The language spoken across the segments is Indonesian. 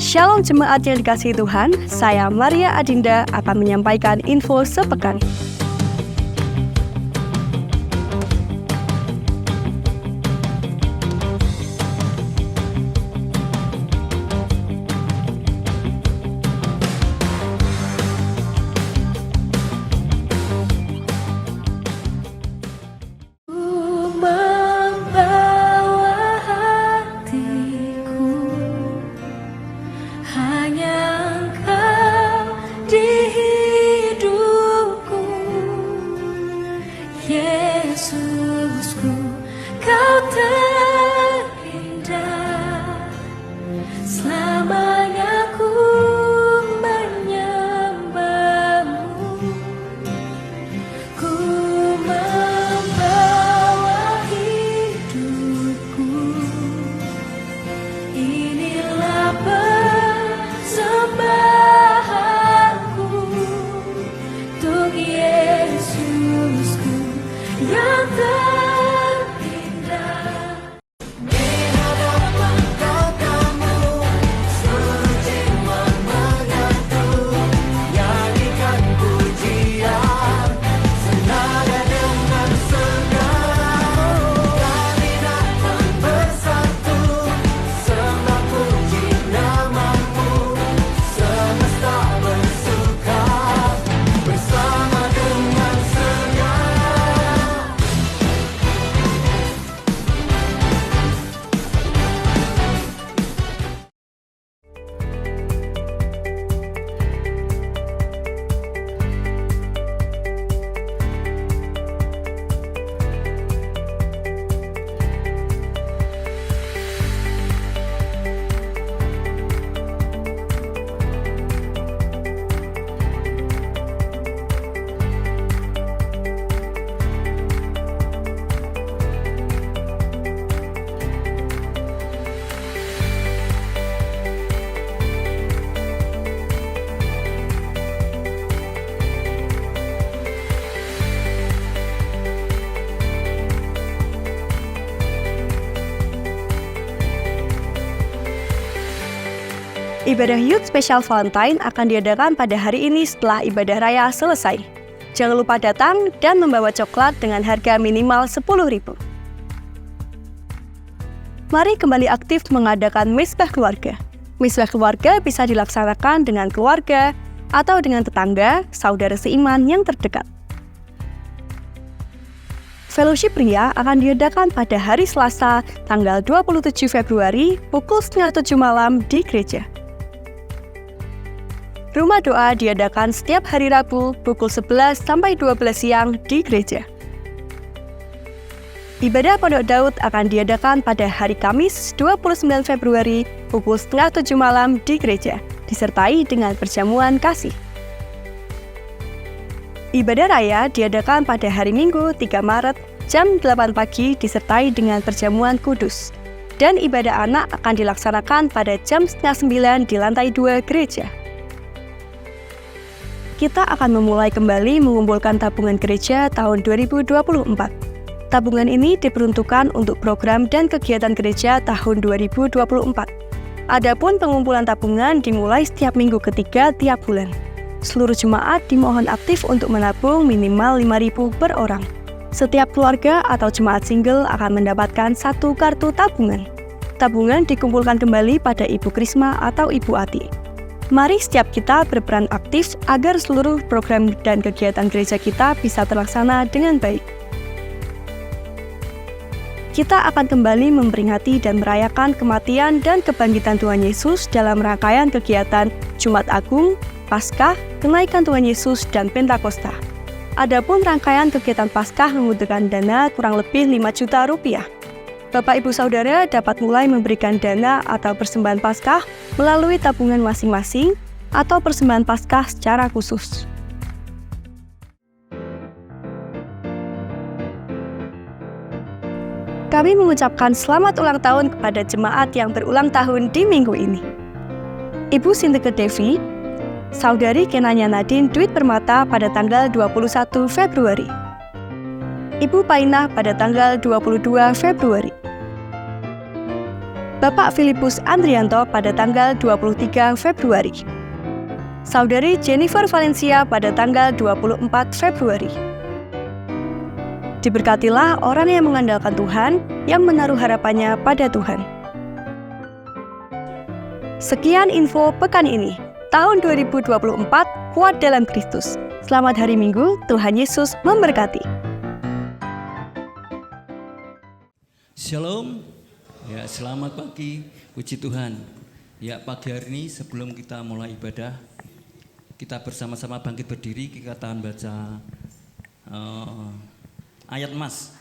Shalom jemaat yang dikasihi Tuhan, saya Maria Adinda akan menyampaikan info sepekan. Yesusku, kau terindah, selamanya ku menyembahmu. Ku membawa hidupku, inilah persembahanku untuk Yesusku yang terindah. Di hadapan tatamu, seluruh jiwa menyatu, nyanyikan pujian, senada dengan segala. Kami datang bersatu, sembah puji namamu, semesta bersuka bersama dengan segala. Ibadah Youth Special Valentine akan diadakan pada hari ini setelah ibadah raya selesai. Jangan lupa datang dan membawa coklat dengan harga minimal 10.000. Mari kembali aktif mengadakan misbah keluarga. Misbah keluarga bisa dilaksanakan dengan keluarga atau dengan tetangga, saudara seiman yang terdekat. Fellowship pria akan diadakan pada hari Selasa, tanggal 27 Februari, pukul 6:30 malam di gereja. Rumah doa diadakan setiap hari Rabu pukul 11 sampai 12 siang di gereja. Ibadah Pondok Daud akan diadakan pada hari Kamis 29 Februari pukul 6:30 malam di gereja, disertai dengan perjamuan kasih. Ibadah raya diadakan pada hari Minggu 3 Maret jam 8 pagi disertai dengan perjamuan kudus. Dan ibadah anak akan dilaksanakan pada jam 8:30 di lantai 2 gereja. Kita akan memulai kembali mengumpulkan tabungan gereja tahun 2024. Tabungan ini diperuntukkan untuk program dan kegiatan gereja tahun 2024. Adapun pengumpulan tabungan dimulai setiap minggu ketiga tiap bulan. Seluruh jemaat dimohon aktif untuk menabung minimal 5.000 per orang. Setiap keluarga atau jemaat single akan mendapatkan satu kartu tabungan. Tabungan dikumpulkan kembali pada Ibu Krisma atau Ibu Ati. Mari setiap kita berperan aktif agar seluruh program dan kegiatan gereja kita bisa terlaksana dengan baik. Kita akan kembali memperingati dan merayakan kematian dan kebangkitan Tuhan Yesus dalam rangkaian kegiatan Jumat Agung, Paskah, Kenaikan Tuhan Yesus, dan Pentakosta. Adapun rangkaian kegiatan Paskah membutuhkan dana kurang lebih 5 juta rupiah. Bapak Ibu Saudara dapat mulai memberikan dana atau persembahan Paskah melalui tabungan masing-masing atau persembahan Paskah secara khusus. Kami mengucapkan selamat ulang tahun kepada jemaat yang berulang tahun di minggu ini. Ibu Sinteke Devi, Saudari Kenanya Nadine Dwi Permata pada tanggal 21 Februari. Ibu Painah pada tanggal 22 Februari. Bapak Filipus Andrianto pada tanggal 23 Februari. Saudari Jennifer Valencia pada tanggal 24 Februari. Diberkatilah orang yang mengandalkan Tuhan, yang menaruh harapannya pada Tuhan. Sekian info pekan ini. Tahun 2024, kuat dalam Kristus. Selamat hari Minggu, Tuhan Yesus memberkati. Shalom, ya selamat pagi, puji Tuhan. Ya pagi hari ini sebelum kita mulai ibadah, kita bersama-sama bangkit berdiri, kita akan baca ayat Mas.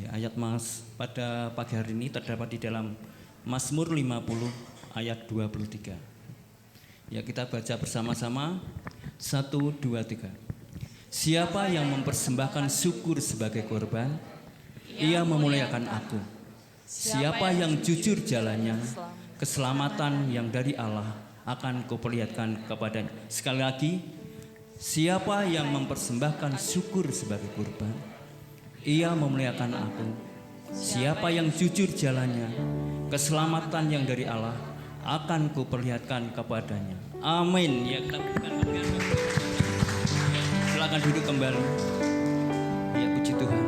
Ya, ayat Mas pada pagi hari ini terdapat di dalam Mazmur 50 ayat 23. Ya kita baca bersama-sama, 1, 2, 3. Siapa yang mempersembahkan syukur sebagai korban, ia memuliakan aku. Siapa yang jujur jalannya, keselamatan yang dari Allah akan kuperlihatkan kepadanya. Sekali lagi, siapa yang mempersembahkan syukur sebagai korban, ia memuliakan aku. Siapa yang jujur jalannya, keselamatan yang dari Allah akan kuperlihatkan kepadanya. Amin. Ya kita berikan kemuliaan. Silakan duduk kembali. Ya puji Tuhan.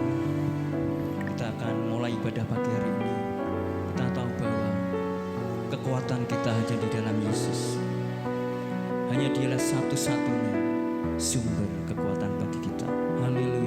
Kita akan mulai ibadah pagi hari ini. Kita tahu bahwa kekuatan kita hanya di dalam Yesus. Hanya Dialah satu-satunya sumber kekuatan bagi kita. Haleluya.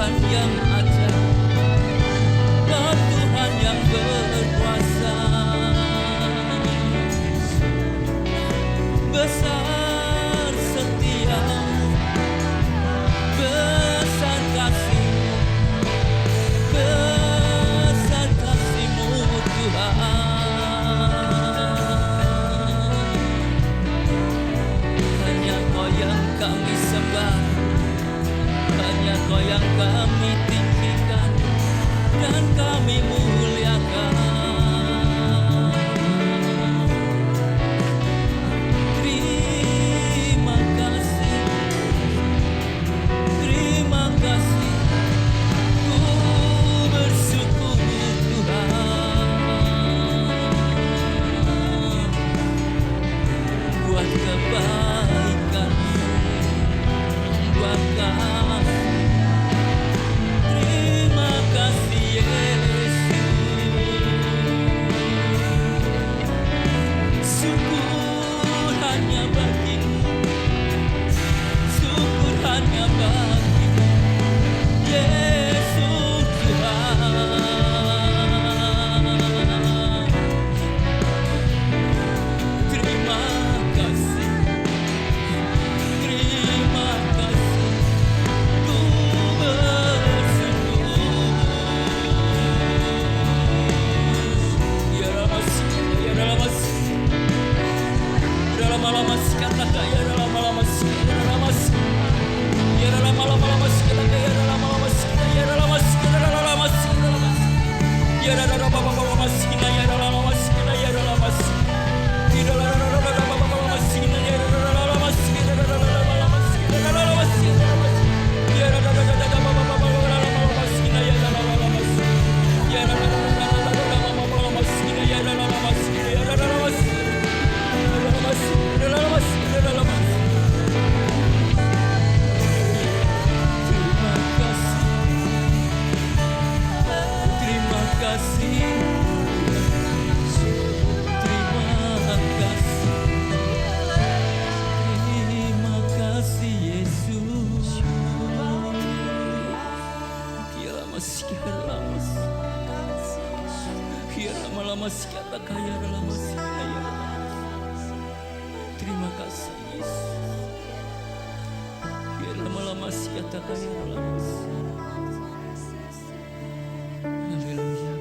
Tuhan yang ajaib, Kau Tuhan yang berkuasa. Besar setiamu, besar kasih-Mu, besar kasih-Mu Tuhan. Hanya Kau yang kami sembah, hanya Kau yang kami tinggikan dan kami muliakan. Terima kasih, ku bersyukur Tuhan buat kebaikan-Mu, buat kasih. Terima kasih Yesus. Syukur hanya bagi-Mu, syukur hanya bagi-Mu, Yesus Tuhan. Terima kasih, terima kasih, ku bersyukur. Ya Ramas, ya Ramas, ya Ramas, katakan ya Ramas, ya Ramas, ya Ramas, katakan ya Ramas, ya Ramas, ya Ramas, ya Ramas, ya Ramas, ya Ramas, ya Ramas. Terima kasih, terima kasih Yesus. Kira masih lamas, kira malamas kata kaya lamas kaya. Terima kasih Yesus. Kira malamas kata kaya lamas. Haleluya.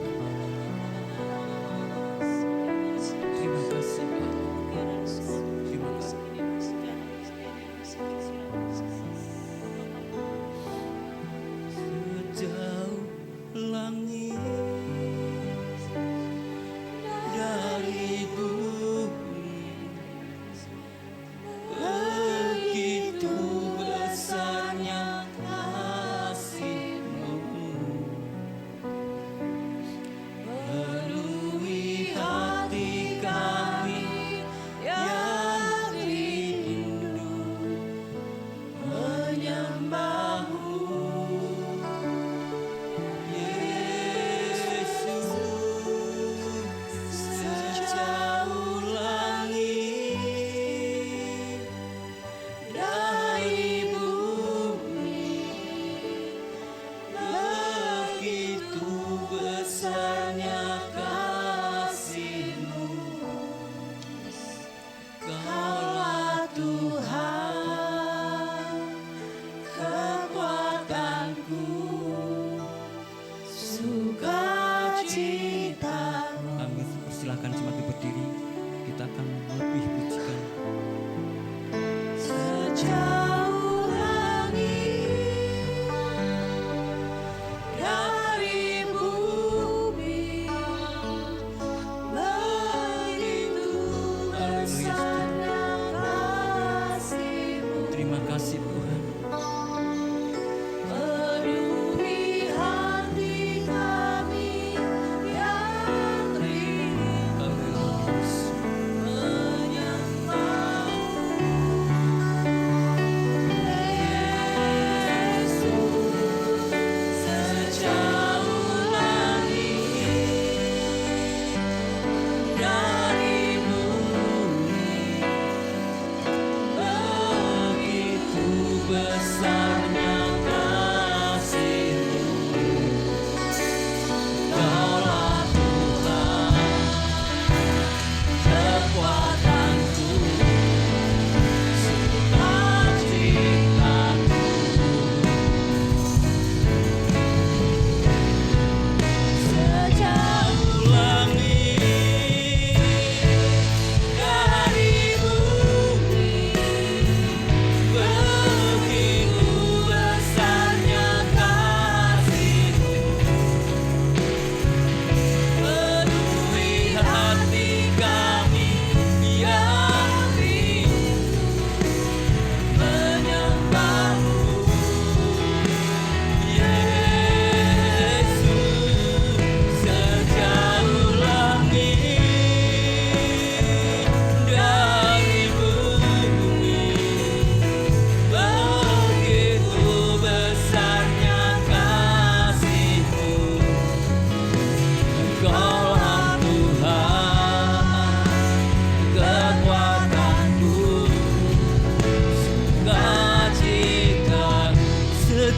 Terima kasih Pak. Terima kasih. Sejauh langit dari bumi, begitu besarnya kasih.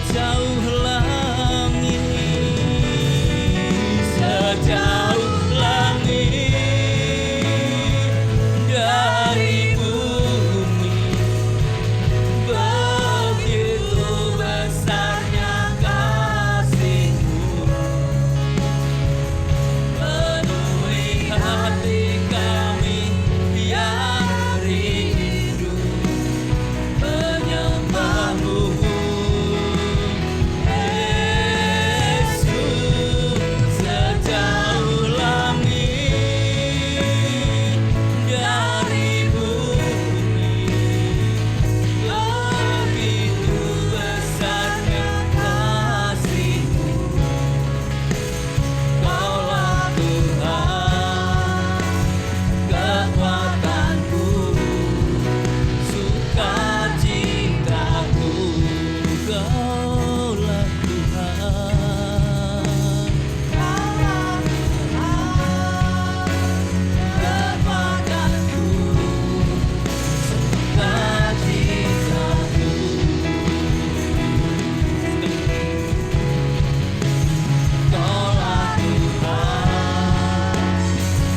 sejauh langit, sejauh langit dari bumi, begitu besarnya kasih-Mu, penuhi hati kami yang rindu menyembah-Mu. Yesus, sejauh langit dari bumi, begitu besarnya kasih-Mu. Kaulah Tuhan, kekuatanku, sukacitaku. Kaulah Tuhan, kekuatanku, sukacitaku. Kaulah Tuhan,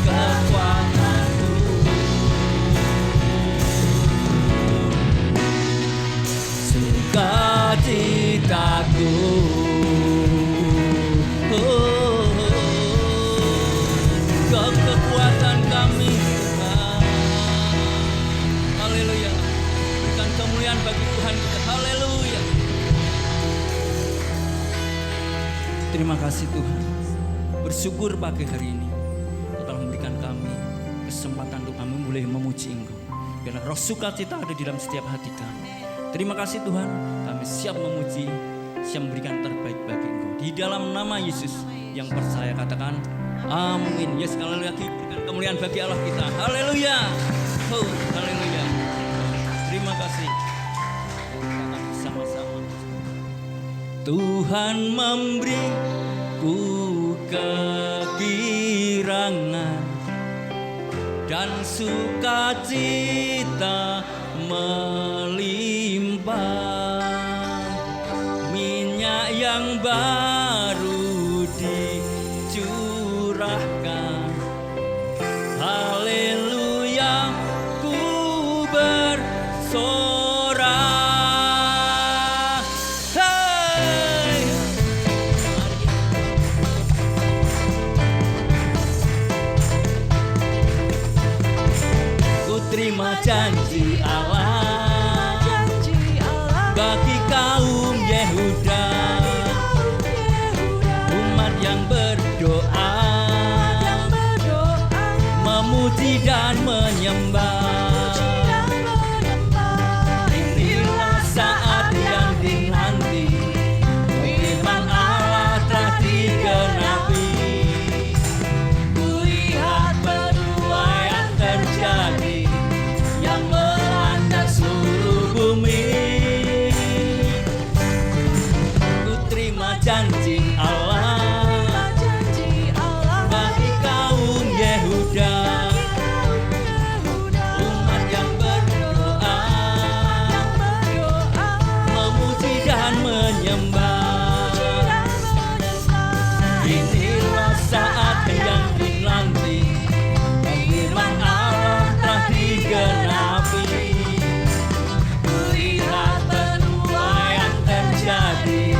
kekuatanku, sukacitaku. Kau kekuatan kami, Tuhan. Haleluya. Berikan kemuliaan bagi Tuhan kita. Haleluya. Terima kasih Tuhan. Bersyukur pagi hari ini Kau telah memberikan kami kesempatan untuk kami boleh memuji Engkau. Biarlah roh sukacita ada di dalam setiap hati kami. Terima kasih Tuhan, kami siap memuji, siap memberikan terbaik bagi Engkau. Di dalam nama Yesus yang percaya katakan amin. Ya sekali lagi berikan kemuliaan bagi Allah kita. Haleluya. Oh, haleluya. Terima kasih. Kita bersama-sama. Tuhan memberiku kegirangan dan sukacita melimpah, minyak yang baru dicurahkan. Haleluya, ku bersorak. Hey! Ku terima janji Allah bagi kaum Yehuda, umat yang berdoa, memuji dan menyembah. Inilah saat yang dinanti, firman Allah telah digenapi. Kulihat penuai yang terjadi, yang melanda seluruh bumi. Ku terima janji Allah bagi kaum Yehuda, umat yang berdoa, memuji dan menyembah. Inilah saat yang dinanti, firman Allah telah digenapi. Kulihat penuai yang terjadi,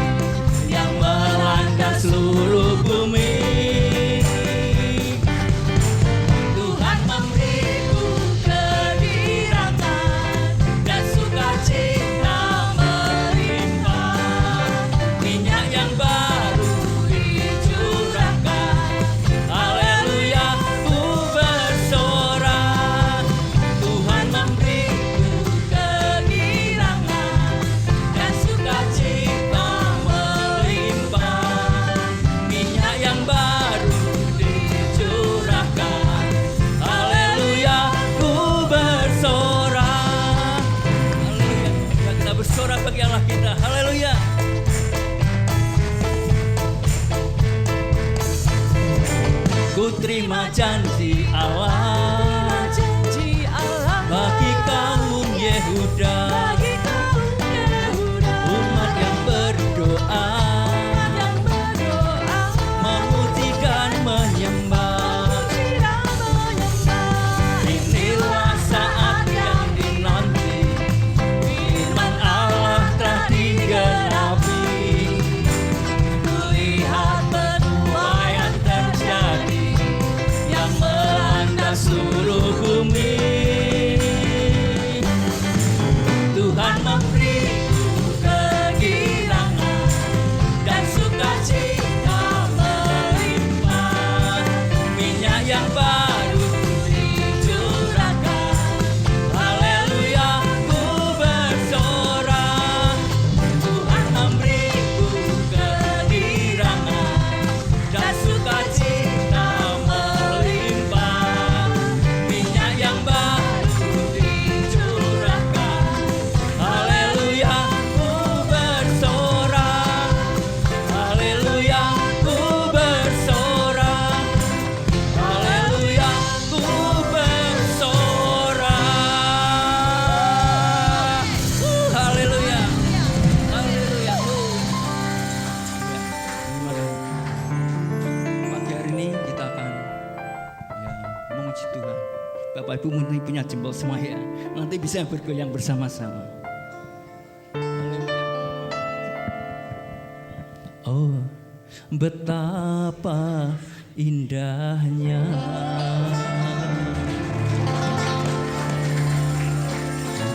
yang melanda seluruh bumi. Tuhan memberiku kegirangan dan sukacita melimpah, minyak yang baru dicurahkan. Haleluya, ku bersorak. Tuhan memberiku kegirangan dan sukacita melimpah, minyak yang baru dicurahkan. Haleluya, ku bersorak. Haleluya, kita bersorak bagi Allah kita. Haleluya. Ku terima janji Allah bagi kaum Yehuda, umat yang berdoa, Bapak Ibu mungkin punya jempol semua ya. Nanti bisa bergoyang bersama-sama. Oh, betapa indahnya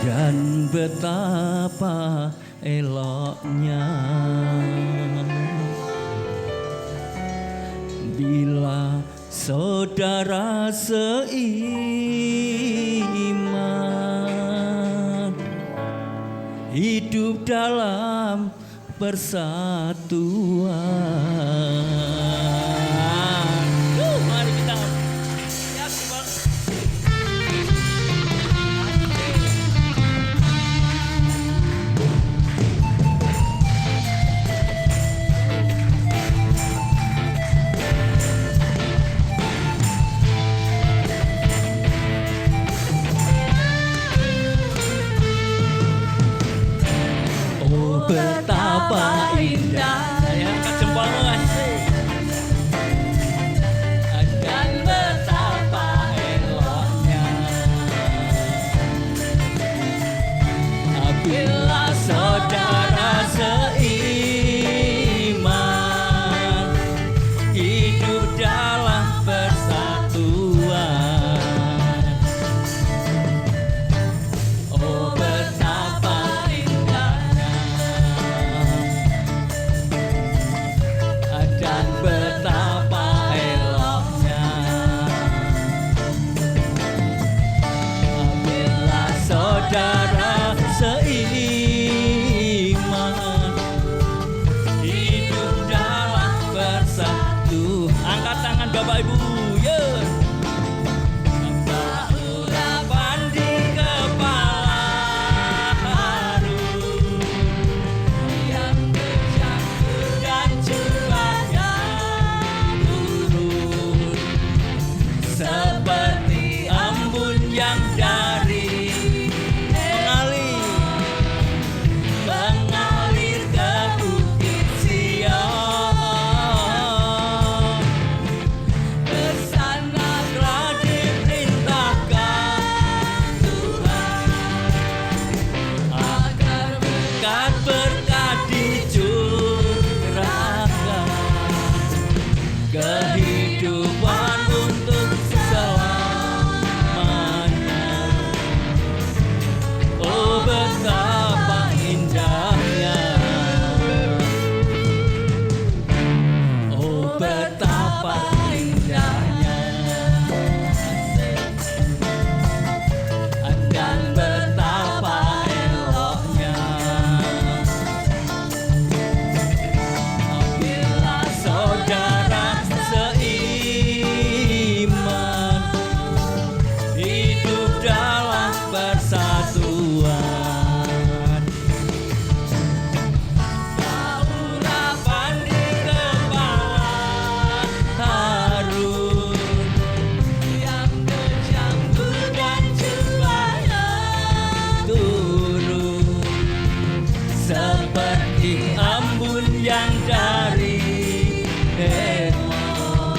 dan betapa eloknya bila saudara seiman hidup dalam persatuan. Mari kita ya, oh betapa indah ya angkat jempolmu asik. Dan betapa eloknya bila saudara seiman hidup dalam persatuan. Oh betapa indahnya dan betapa eloknya bila saudara seiman hidup dalam bersatu. Angkat tangan Bapak Ibu, ya. Urapan di kepala harum yang bercampur dan curahnya turun seperti embun yang dari mengalir ke bukit Sion. Bersana telah diperintahkan Tuhan agar berkat-berkat dicurahkan, kehidupan untuk selamanya. Oh betapa indahnya, oh betapa indahnya dan betapa eloknya bila saudara seiman hidup dalam persatuan. Urapan di kepala harum yang bercampur dan curahnya turun seperti embun yang dari Hermon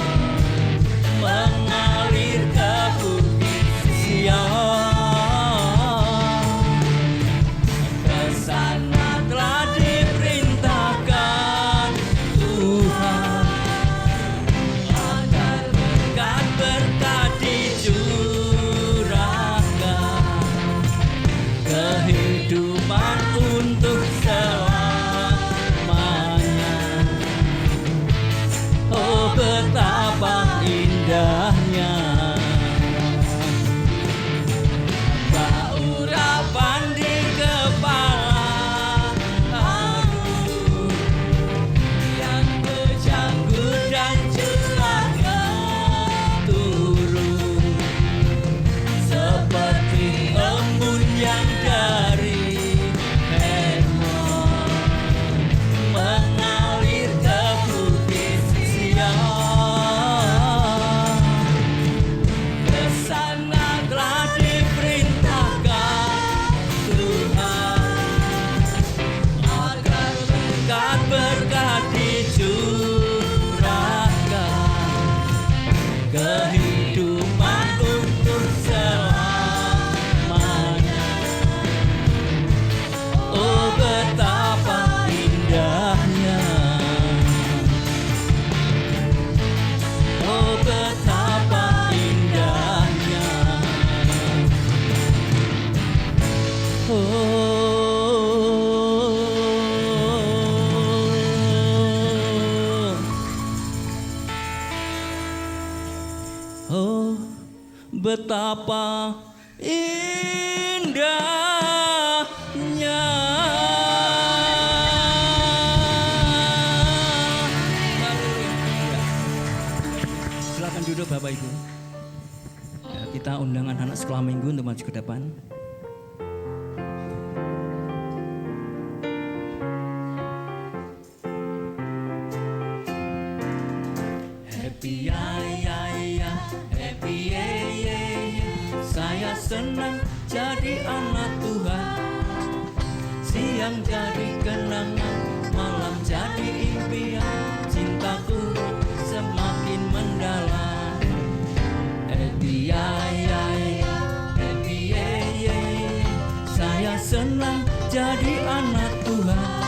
mengalir ke bukit Sion. Kesana telah diperintahkan Tuhan agar berkat-berkat dicurahkan, kehidupan untuk selamanya. Oh betapa indahnya urapan di kepala harum yang bercampur dan curahnya turun seperti embun yang dari Hermon mengalir ke bukit Sion. Kesana telah diperintahkan Tuhan agar berkat-berkat dicurahkan, kehidupan untuk selamanya. betapa indahnya. Silakan duduk Bapak Ibu. Ya, kita undang anak-anak sekolah minggu untuk maju ke depan. Happy ya ya ya, happy ya ya ya. Saya senang jadi anak Tuhan. Siang jadi kenangan, malam jadi impian. Cintaku semakin mendalam. Happy ya ya ya, happy ya ya ya. Saya senang jadi anak Tuhan.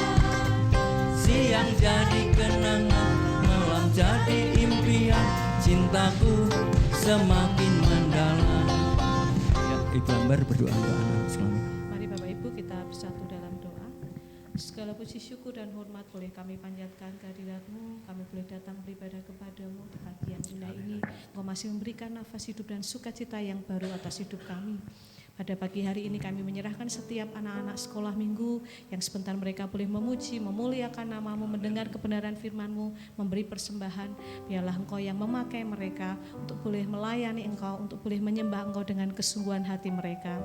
Siang jadi kenangan, malam jadi impian. Cintaku semakin mendalam. Ya, Ibu Ambar berdoa untuk anak Islam. Mari Bapak Ibu kita bersatu dalam doa. Segala puji syukur dan hormat boleh kami panjatkan kehadirat-Mu. Kami boleh datang beribadah kepada-Mu di pagi yang indah ini. Engkau masih memberikan nafas hidup dan sukacita yang baru atas hidup kami. Pada pagi hari ini kami menyerahkan setiap anak-anak sekolah minggu yang sebentar mereka boleh memuji, memuliakan nama-Mu, mendengar kebenaran firman-Mu, memberi persembahan. Biarlah Engkau yang memakai mereka untuk boleh melayani Engkau, untuk boleh menyembah Engkau dengan kesungguhan hati mereka.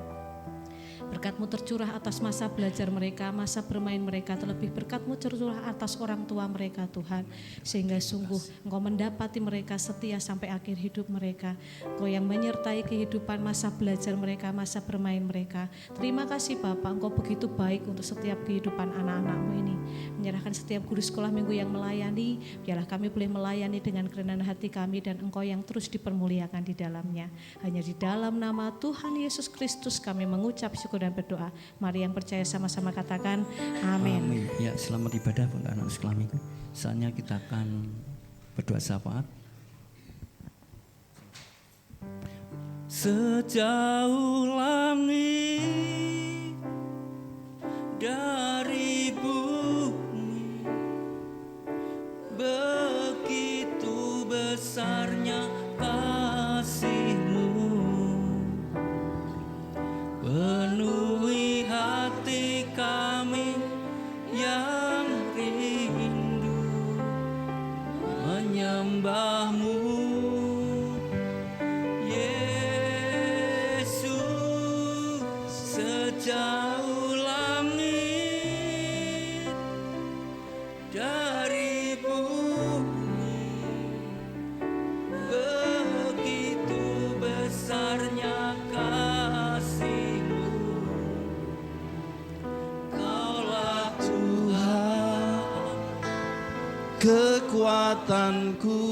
Berkat-Mu tercurah atas masa belajar mereka, masa bermain mereka, terlebih berkat-Mu tercurah atas orang tua mereka Tuhan. Sehingga sungguh Engkau mendapati mereka setia sampai akhir hidup mereka. Engkau yang menyertai kehidupan masa belajar mereka, masa bermain mereka. Terima kasih Bapak, Engkau begitu baik untuk setiap kehidupan anak-anak-Mu ini. Menyerahkan setiap guru sekolah minggu yang melayani, biarlah kami boleh melayani dengan kerendahan hati kami dan Engkau yang terus dipermuliakan di dalamnya. Hanya di dalam nama Tuhan Yesus Kristus kami mengucap syukur dan berdoa. Mari yang percaya sama-sama katakan amin. Amin. Ya, selamat ibadah untuk anak sekolah minggu. Saatnya kita akan berdoa syafaat. Sejauh langit dari bumi, begitu besarnya kasih-Mu. Penuhi hati kami yang rindu menyembah-Mu, Yesus. Sejauh langit dari bumi, begitu besarnya kasih-Mu. Kaulah Tuhan, kekuatanku,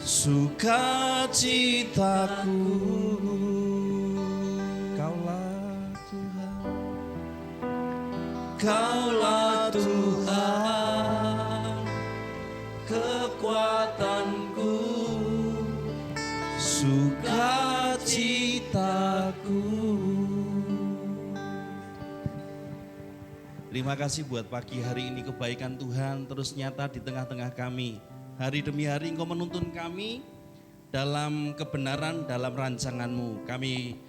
sukacitaku. Kaulah Tuhan, Kaulah Tuhan, kekuatanku, sukacitaku. Terima kasih buat pagi hari ini, kebaikan Tuhan terus nyata di tengah-tengah kami. Hari demi hari Engkau menuntun kami dalam kebenaran, dalam rancangan-Mu. Kami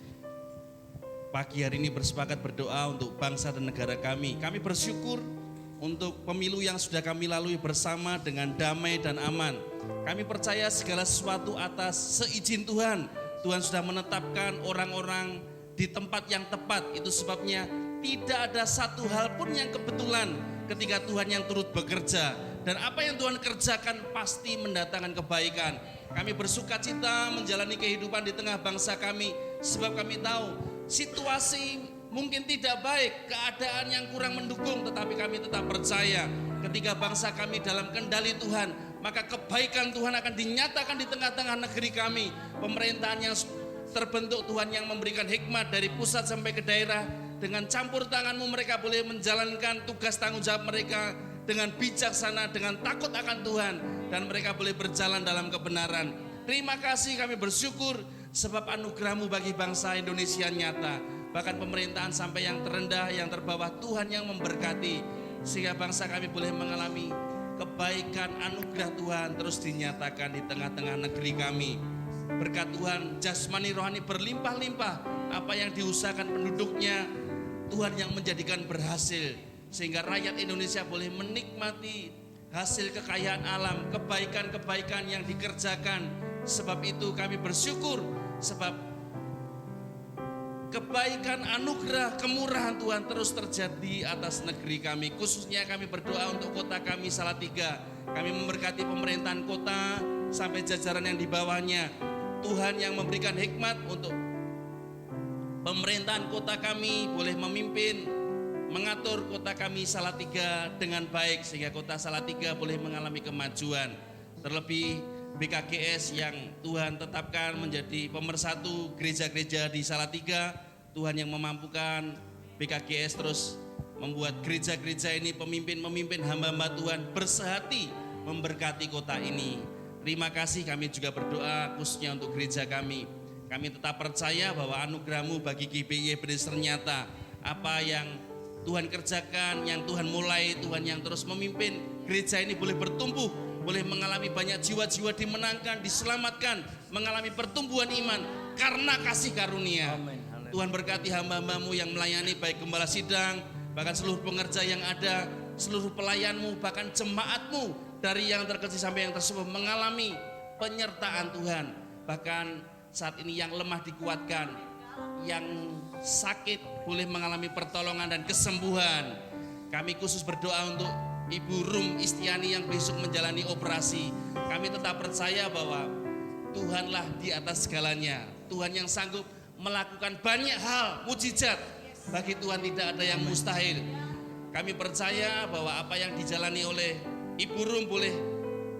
pagi hari ini bersepakat berdoa untuk bangsa dan negara kami. Kami bersyukur untuk pemilu yang sudah kami lalui bersama dengan damai dan aman. Kami percaya segala sesuatu atas seizin Tuhan. Tuhan sudah menetapkan orang-orang di tempat yang tepat. Itu sebabnya tidak ada satu hal pun yang kebetulan ketika Tuhan yang turut bekerja. Dan apa yang Tuhan kerjakan pasti mendatangkan kebaikan. Kami bersukacita menjalani kehidupan di tengah bangsa kami. Sebab kami tahu situasi mungkin tidak baik, keadaan yang kurang mendukung. Tetapi kami tetap percaya ketika bangsa kami dalam kendali Tuhan, maka kebaikan Tuhan akan dinyatakan di tengah-tengah negeri kami. Pemerintahan yang terbentuk Tuhan yang memberikan hikmat dari pusat sampai ke daerah. Dengan campur tangan-Mu mereka boleh menjalankan tugas tanggung jawab mereka dengan bijaksana, dengan takut akan Tuhan. Dan mereka boleh berjalan dalam kebenaran. Terima kasih, kami bersyukur sebab anugerah-Mu bagi bangsa Indonesia nyata. Bahkan pemerintahan sampai yang terendah, yang terbawah, Tuhan yang memberkati. Sehingga bangsa kami boleh mengalami kebaikan, anugerah Tuhan terus dinyatakan di tengah-tengah negeri kami. berkat Tuhan jasmani rohani berlimpah-limpah. Apa yang diusahakan penduduknya Tuhan yang menjadikan berhasil, sehingga rakyat Indonesia boleh menikmati hasil kekayaan alam, kebaikan-kebaikan yang dikerjakan. Sebab itu kami bersyukur, sebab kebaikan, anugerah, kemurahan Tuhan terus terjadi atas negeri kami. Khususnya kami berdoa untuk kota kami Salatiga. Kami memberkati pemerintahan kota sampai jajaran yang di bawahnya. Tuhan yang memberikan hikmat untuk pemerintahan kota kami boleh memimpin, mengatur kota kami Salatiga dengan baik, sehingga kota Salatiga boleh mengalami kemajuan. Terlebih BKGS yang Tuhan tetapkan menjadi pemersatu gereja-gereja di Salatiga. Tuhan yang memampukan BKGS terus membuat gereja-gereja ini pemimpin-pemimpin hamba-hamba Tuhan bersehati memberkati kota ini. Terima kasih, kami juga berdoa khususnya untuk gereja kami. Kami tetap percaya bahwa anugerah-Mu bagi GBY Ebenezer nyata. Apa yang Tuhan kerjakan, yang Tuhan mulai, Tuhan yang terus memimpin gereja ini boleh bertumbuh, boleh mengalami banyak jiwa-jiwa dimenangkan, diselamatkan, mengalami pertumbuhan iman karena kasih karunia. Tuhan berkati hamba-hamba-Mu yang melayani, baik gembala sidang, bahkan seluruh pengerja yang ada, seluruh pelayan-Mu, bahkan jemaat-Mu, dari yang terkecil sampai yang tersebut mengalami penyertaan Tuhan. Bahkan saat ini yang lemah dikuatkan, yang sakit boleh mengalami pertolongan dan kesembuhan. Kami khusus berdoa untuk Ibu Rum Istiani yang besok menjalani operasi. Kami tetap percaya bahwa Tuhanlah di atas segalanya. Tuhan yang sanggup melakukan banyak hal mujizat. Bagi Tuhan tidak ada yang mustahil. Kami percaya bahwa apa yang dijalani oleh Ibu Rum boleh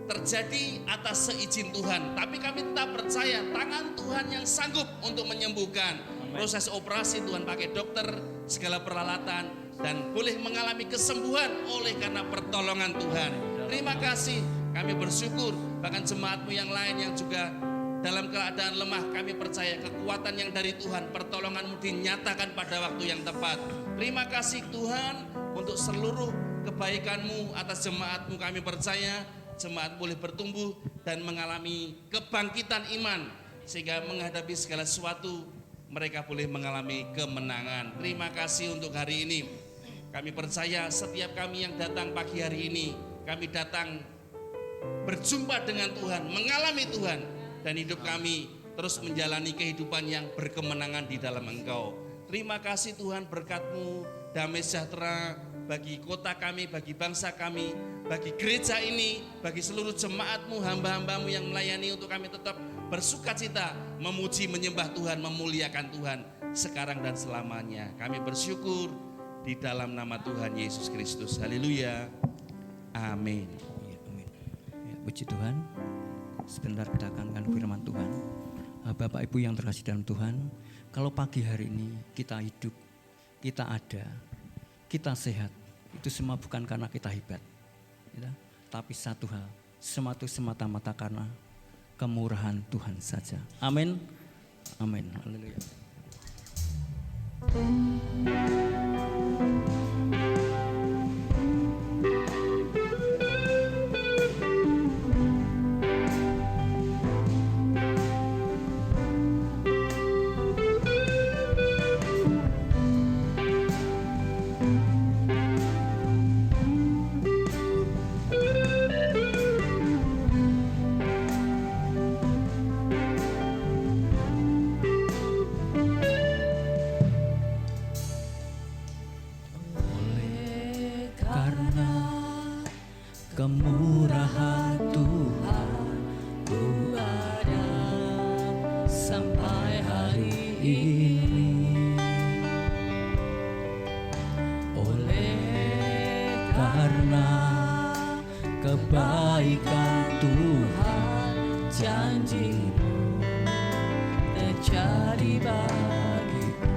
terjadi atas seizin Tuhan. Tapi kami tetap percaya tangan Tuhan yang sanggup untuk menyembuhkan. Proses operasi Tuhan pakai dokter, segala peralatan, dan boleh mengalami kesembuhan oleh karena pertolongan Tuhan. Terima kasih, kami bersyukur. Bahkan jemaat-Mu yang lain yang juga dalam keadaan lemah, kami percaya kekuatan yang dari Tuhan, pertolongan-Mu dinyatakan pada waktu yang tepat. Terima kasih Tuhan untuk seluruh kebaikan-Mu atas jemaat-Mu. Kami percaya jemaat boleh bertumbuh dan mengalami kebangkitan iman, sehingga menghadapi segala sesuatu mereka boleh mengalami kemenangan. Terima kasih untuk hari ini. Kami percaya setiap kami yang datang pagi hari ini, kami datang berjumpa dengan Tuhan, mengalami Tuhan, dan hidup kami terus menjalani kehidupan yang berkemenangan di dalam Engkau. Terima kasih Tuhan, berkat-Mu, damai sejahtera bagi kota kami, bagi bangsa kami, bagi gereja ini, bagi seluruh jemaat-Mu, hamba-hamba-Mu yang melayani, untuk kami tetap bersukacita, memuji, menyembah Tuhan, memuliakan Tuhan sekarang dan selamanya. Kami bersyukur di dalam nama Tuhan Yesus Kristus. Haleluya. Amin. Ya, puji Tuhan. Sebentar kita akan firman Tuhan. Bapak Ibu yang terkasih dalam Tuhan, kalau pagi hari ini kita hidup, kita ada, kita sehat, itu semua bukan karena kita hebat, ya, tapi satu hal, semata-mata karena kemurahan Tuhan saja. Amin. Amin. Haleluya. Kemurahan Tuhan ku ada sampai hari ini. Oleh karena kebaikan Tuhan, janji-Mu terjadi bagiku.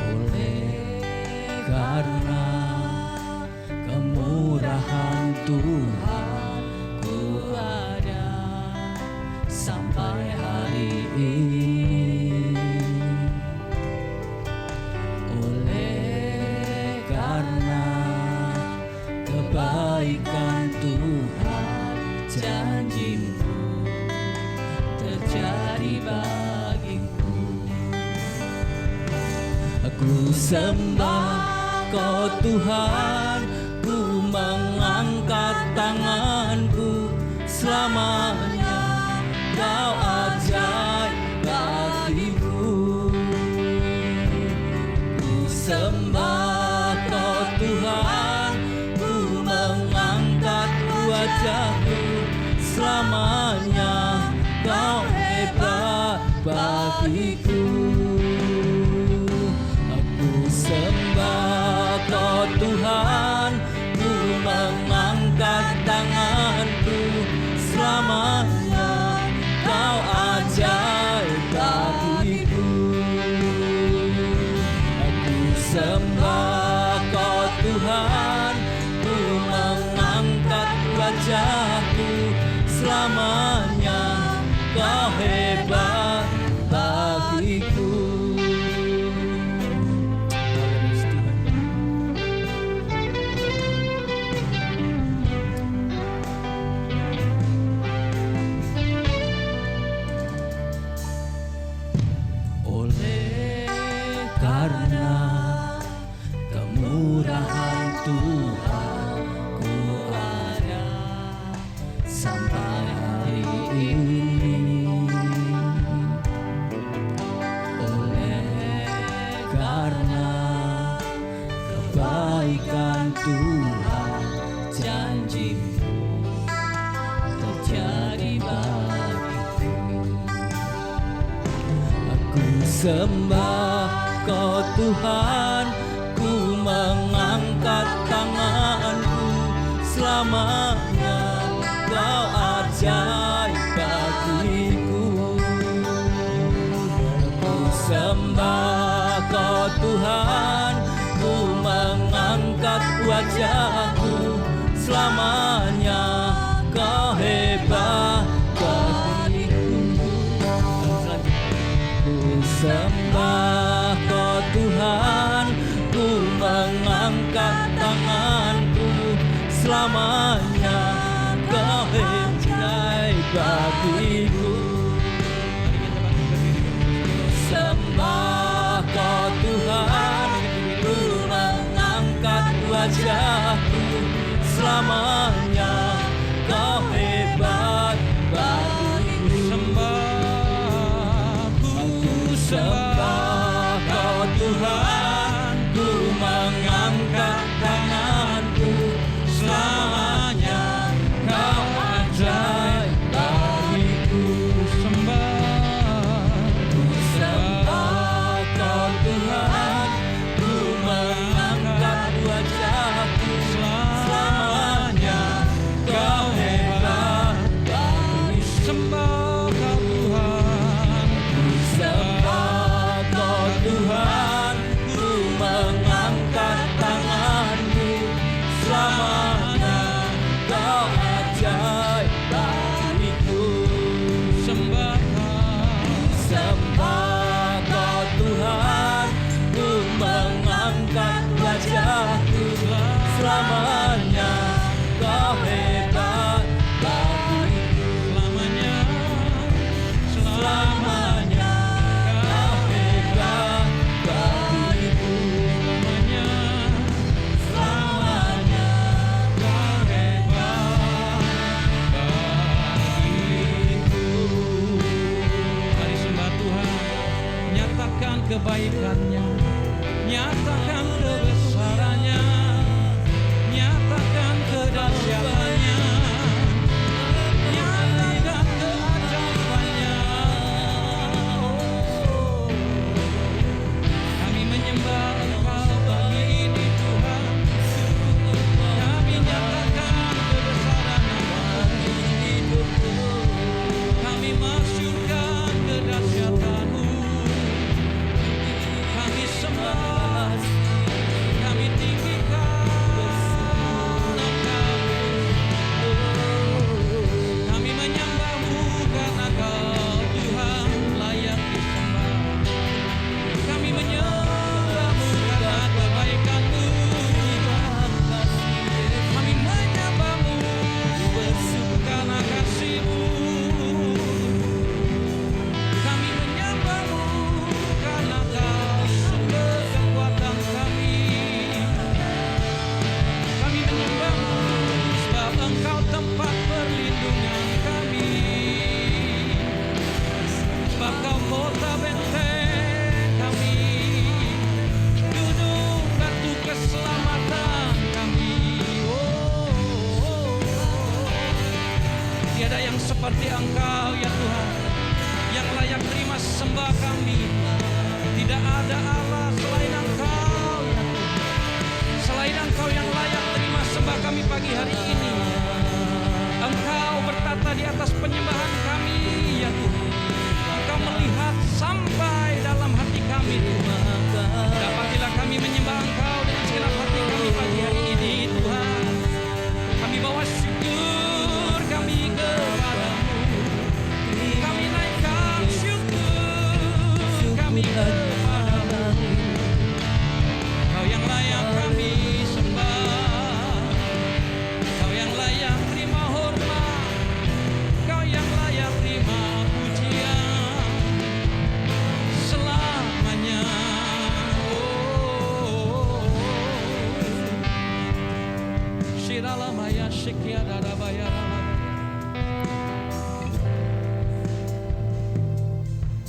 Oleh karena kemurahan Tuhan ku ada sampai hari ini. Oleh karena kebaikan Tuhan, janjimu terjadi bagiku. Aku sembah Kau Tuhan, ku mengangkat tanganku selamanya. Kau ajaib bagiku. Ku sembah Kau Tuhan, ku mengangkat wajahku selamanya. Kau hebat bagiku. Aku sembah Kau Tuhan, ku mengangkat tanganku selamanya. Kau ajaib bagiku. Aku sembah Kau Tuhan, ku mengangkat wajahku selamanya. Kau hebat bagiku. Oleh karena kemurahan Tuhan, ku ada sampai hari ini. Oleh karena kebaikan Tuhan, janji-Mu terjadi bagiku. Aku sembah Kau Tuhan, ku mengangkat tanganku selamanya. Kau ajaib bagiku. Ku sembah Kau Tuhan, ku mengangkat wajahku selamanya. Kau hebat bagiku. Ku sembah Kau Tuhan, ku mengangkat tanganku selamanya. Kau hebat bagiku. Sembah Kau Tuhan, ku mengangkat wajahku selamanya. Kau hebat bagiku. Sembah Kau Tuhan, ku mengangkat tanganku selamanya. Kau ajaib bagiku. Sembah Kau Tuhan, ku mengangkat wajahku selamanya. Kau hebat bagiku. Sembah Kau Tuhan, ku mengangkat tanganku selamanya. Kau ajaib bagiku. Sembah Kau Tuhan, ku mengangkat wajahku selamanya. Kau hebat bagiku. Selamanya. Kau hebat bagiku. Selamanya. Kau hebat bagiku. Mari sembah Tuhan, nyatakan kebaikannya, nyatakan kebesarannya, nyatakan seperti Engkau ya Tuhan, yang layak terima sembah kami. Tidak ada Allah selain Engkau ya Tuhan. Selain Engkau yang layak terima sembah kami pagi hari ini. Engkau bertata di atas penyembahan kami ya Tuhan. Engkau melihat sampai dalam hati kami Tuhan. Dapatilah kami menyembah Engkau dengan segenap hati kami pagi hari ini Tuhan. Kami bawa syukur kami kepadamu. Kami naikkan syukur kami kepadamu. Kau yang layak kami sembah. Kau yang layak terima hormat. Kau yang layak terima pujian selamanya. Shiralamaya Shikyadarabayara.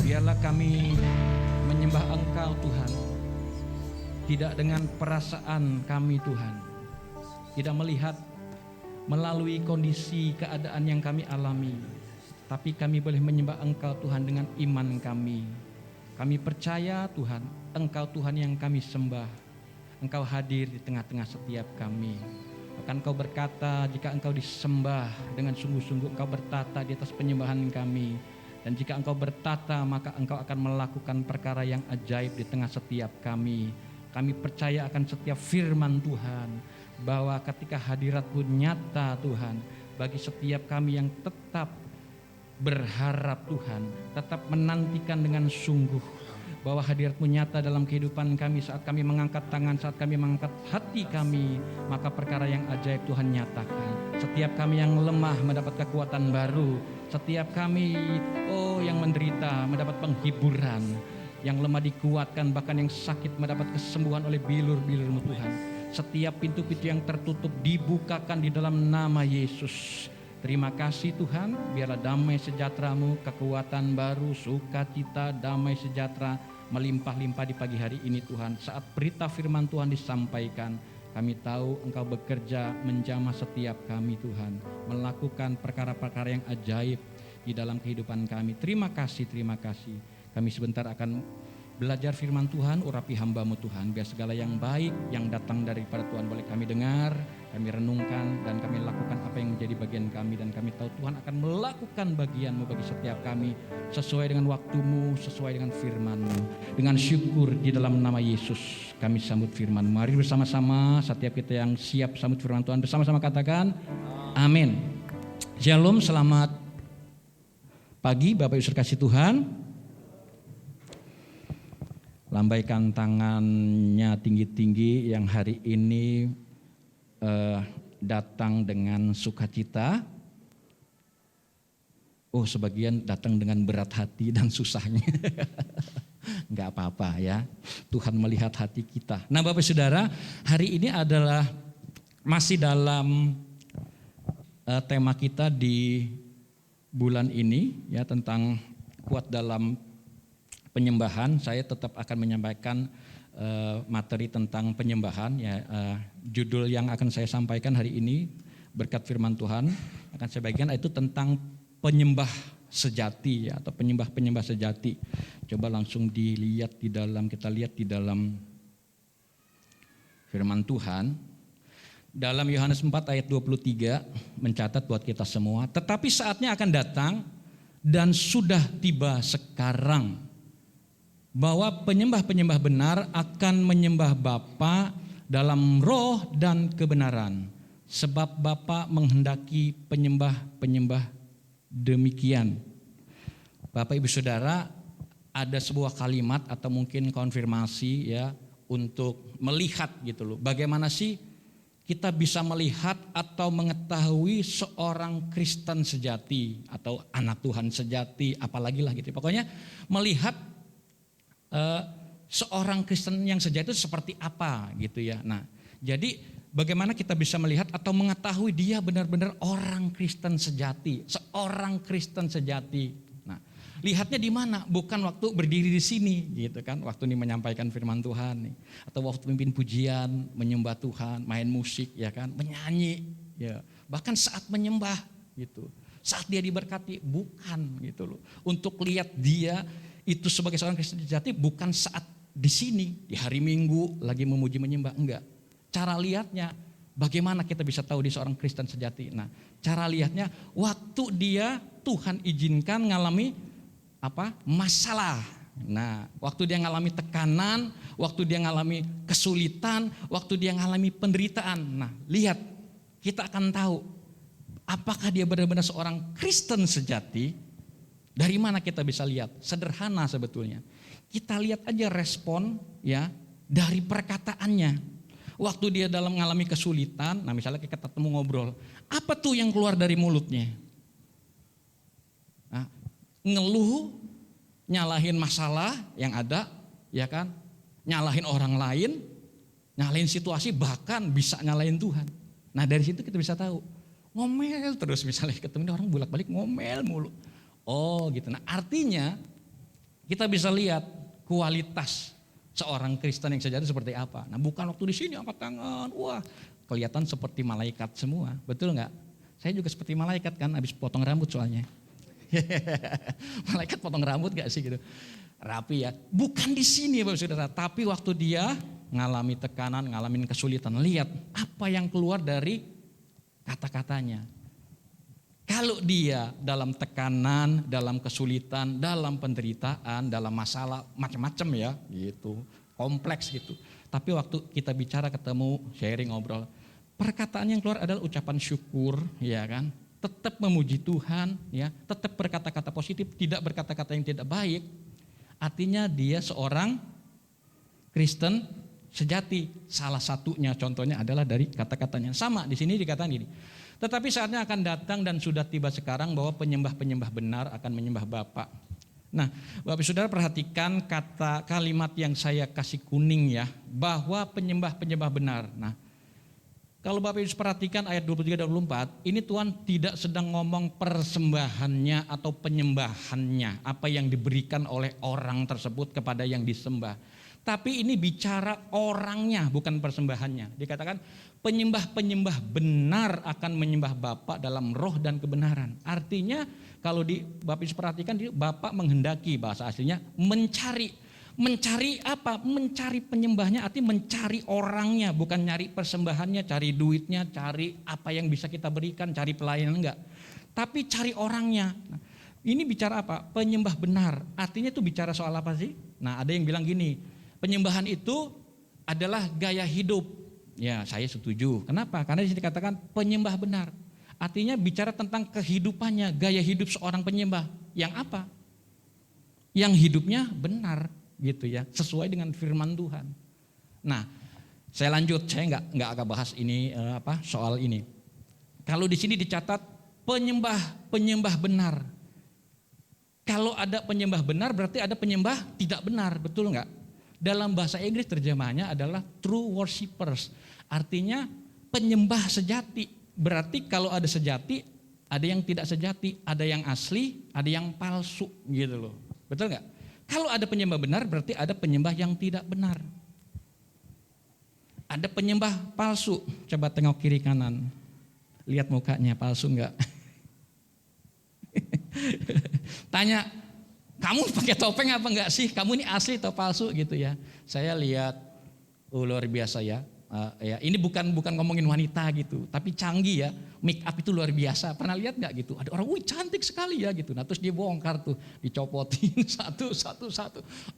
Biarlah kami menyembah Engkau Tuhan, tidak dengan perasaan kami Tuhan, tidak melihat melalui kondisi keadaan yang kami alami, tapi kami boleh menyembah Engkau Tuhan dengan iman kami. Kami percaya Tuhan, Engkau Tuhan yang kami sembah. Engkau hadir di tengah-tengah setiap kami. Bahkan Engkau berkata, jika Engkau disembah dengan sungguh-sungguh, Engkau bertata di atas penyembahan kami. Dan jika Engkau bertata, maka Engkau akan melakukan perkara yang ajaib di tengah setiap kami. Kami percaya akan setiap firman Tuhan, bahwa ketika hadirat-Mu nyata Tuhan, bagi setiap kami yang tetap berharap Tuhan, tetap menantikan dengan sungguh, bahwa hadirat-Mu nyata dalam kehidupan kami saat kami mengangkat tangan, saat kami mengangkat hati kami, maka perkara yang ajaib Tuhan nyatakan. Setiap kami yang lemah mendapat kekuatan baru, setiap kami yang menderita mendapat penghiburan, yang lemah dikuatkan, bahkan yang sakit mendapat kesembuhan oleh bilur-bilur-Mu Tuhan. Setiap pintu-pintu yang tertutup dibukakan di dalam nama Yesus. Terima kasih Tuhan, biarlah damai sejahtera-Mu, kekuatan baru, sukacita, damai sejahtera melimpah-limpah di pagi hari ini Tuhan. Saat berita firman Tuhan disampaikan, kami tahu Engkau bekerja menjamah setiap kami Tuhan, melakukan perkara-perkara yang ajaib di dalam kehidupan kami. Terima kasih, terima kasih. Kami sebentar akan belajar firman Tuhan, urapi hamba-Mu Tuhan. Biar segala yang baik yang datang daripada Tuhan boleh kami dengar, kami renungkan, dan kami lakukan apa yang menjadi bagian kami. Dan kami tahu Tuhan akan melakukan bagian-Mu bagi setiap kami, sesuai dengan waktu-Mu, sesuai dengan firman-Mu. Dengan syukur di dalam nama Yesus kami sambut firman-Mu. Mari bersama-sama setiap kita yang siap sambut firman Tuhan, bersama-sama katakan amin. Shalom, selamat pagi Bapak Ibu kasih Tuhan. Lambaikan tangannya tinggi-tinggi yang hari ini datang dengan sukacita. Sebagian datang dengan berat hati dan susahnya. Enggak apa-apa ya. Tuhan melihat hati kita. Nah Bapak Saudara, hari ini adalah masih dalam tema kita di bulan ini ya, tentang kuat dalam penyembahan. Saya tetap akan menyampaikan materi tentang penyembahan ya. Judul yang akan saya sampaikan hari ini berkat firman Tuhan akan saya bagikan itu tentang penyembah sejati ya, atau penyembah sejati. Coba langsung dilihat di dalam, kita lihat di dalam firman Tuhan. Dalam Yohanes 4 ayat 23 mencatat buat kita semua, tetapi saatnya akan datang dan sudah tiba sekarang, bahwa penyembah-penyembah benar akan menyembah Bapa dalam roh dan kebenaran. Sebab Bapa menghendaki penyembah-penyembah demikian. Bapak Ibu Saudara, ada sebuah kalimat atau mungkin konfirmasi ya, untuk melihat gitu loh. Bagaimana sih kita bisa melihat atau mengetahui seorang Kristen sejati atau anak Tuhan sejati, apalagi lah gitu. Pokoknya melihat seorang Kristen yang sejati itu seperti apa gitu ya. Nah, jadi bagaimana kita bisa melihat atau mengetahui dia benar-benar orang Kristen sejati, seorang Kristen sejati. Nah, lihatnya di mana? Bukan waktu berdiri di sini gitu kan, waktu ini menyampaikan firman Tuhan nih, atau waktu memimpin pujian, menyembah Tuhan, main musik ya kan, menyanyi ya. Bahkan saat menyembah gitu. saat dia diberkati, bukan gitu loh. Untuk lihat dia itu sebagai seorang Kristen sejati bukan saat di sini, di hari Minggu lagi memuji menyembah, enggak. Cara lihatnya bagaimana kita bisa tahu dia seorang Kristen sejati. Nah, cara lihatnya waktu dia Tuhan izinkan ngalami masalah. Nah, waktu dia ngalami tekanan, waktu dia ngalami kesulitan, waktu dia ngalami penderitaan. Nah, lihat, kita akan tahu apakah dia benar-benar seorang Kristen sejati. Dari mana kita bisa lihat? Sederhana sebetulnya. Kita lihat aja respon ya dari perkataannya. Waktu dia dalam mengalami kesulitan, nah misalnya kita ketemu ngobrol, apa tuh yang keluar dari mulutnya? Nah, ngeluh, nyalahin masalah yang ada, ya kan? Nyalahin orang lain, nyalahin situasi, bahkan bisa nyalahin Tuhan. Nah dari situ kita bisa tahu, ngomel terus misalnya ketemu orang bolak-balik ngomel mulu. Oh gitu. Nah artinya kita bisa lihat kualitas seorang Kristen yang sejati seperti apa. Nah bukan waktu di sini angkat tangan, wah kelihatan seperti malaikat semua, betul nggak? Saya juga seperti malaikat kan, habis potong rambut soalnya. Malaikat potong rambut gak sih gitu? Rapi ya. Bukan di sini Bapak Saudara, tapi waktu dia ngalami tekanan, ngalamin kesulitan, lihat apa yang keluar dari kata-katanya. Kalau dia dalam tekanan, dalam kesulitan, dalam penderitaan, dalam masalah macam-macam ya, gitu, kompleks gitu. Tapi waktu kita bicara, ketemu, sharing, ngobrol, perkataan yang keluar adalah ucapan syukur, ya kan? Tetap memuji Tuhan, ya, tetap berkata-kata positif, tidak berkata-kata yang tidak baik. Artinya dia seorang Kristen sejati. Salah satunya contohnya adalah dari kata-katanya. Sama di sini dikatakan gini. Tetapi saatnya akan datang dan sudah tiba sekarang bahwa penyembah-penyembah benar akan menyembah Bapa. Nah, Bapak Saudara perhatikan kalimat yang saya kasih kuning ya, bahwa penyembah-penyembah benar. Nah, kalau Bapak Ibu perhatikan ayat 23-24, ini Tuhan tidak sedang ngomong persembahannya atau penyembahannya, apa yang diberikan oleh orang tersebut kepada yang disembah. Tapi ini bicara orangnya, bukan persembahannya. Dikatakan penyembah-penyembah benar akan menyembah Bapa dalam roh dan kebenaran. Artinya kalau Bapak Ibu perhatikan, Bapa menghendaki, bahasa aslinya mencari. Mencari apa? Mencari penyembahnya, artinya mencari orangnya, bukan nyari persembahannya, cari duitnya, cari apa yang bisa kita berikan, cari pelayanan, enggak. Tapi cari orangnya. Nah, ini bicara apa? Penyembah benar. Artinya itu bicara soal apa sih? Nah, ada yang bilang gini, penyembahan itu adalah gaya hidup. Ya, saya setuju. Kenapa? Karena di sini dikatakan penyembah benar. Artinya bicara tentang kehidupannya, gaya hidup seorang penyembah. Yang apa? Yang hidupnya benar. Gitu ya, sesuai dengan firman Tuhan. Nah, saya lanjut, saya nggak akan bahas ini soal ini. Kalau di sini dicatat penyembah benar. Kalau ada penyembah benar berarti ada penyembah tidak benar, betul nggak? Dalam bahasa Inggris terjemahannya adalah true worshippers. Artinya penyembah sejati. Berarti kalau ada sejati, ada yang tidak sejati, ada yang asli, ada yang palsu gitu loh. Betul nggak? Kalau ada penyembah benar berarti ada penyembah yang tidak benar. Ada penyembah palsu. Coba tengok kiri kanan. Lihat mukanya palsu enggak? Tanya, kamu pakai topeng apa enggak sih? Kamu ini asli atau palsu gitu ya. Saya lihat, luar biasa ya. Ya, ini bukan ngomongin wanita gitu, tapi canggih ya, make up itu luar biasa. Pernah lihat nggak gitu? Ada orang, wih cantik sekali ya gitu. Nah terus dia bongkar tuh, dicopotin satu.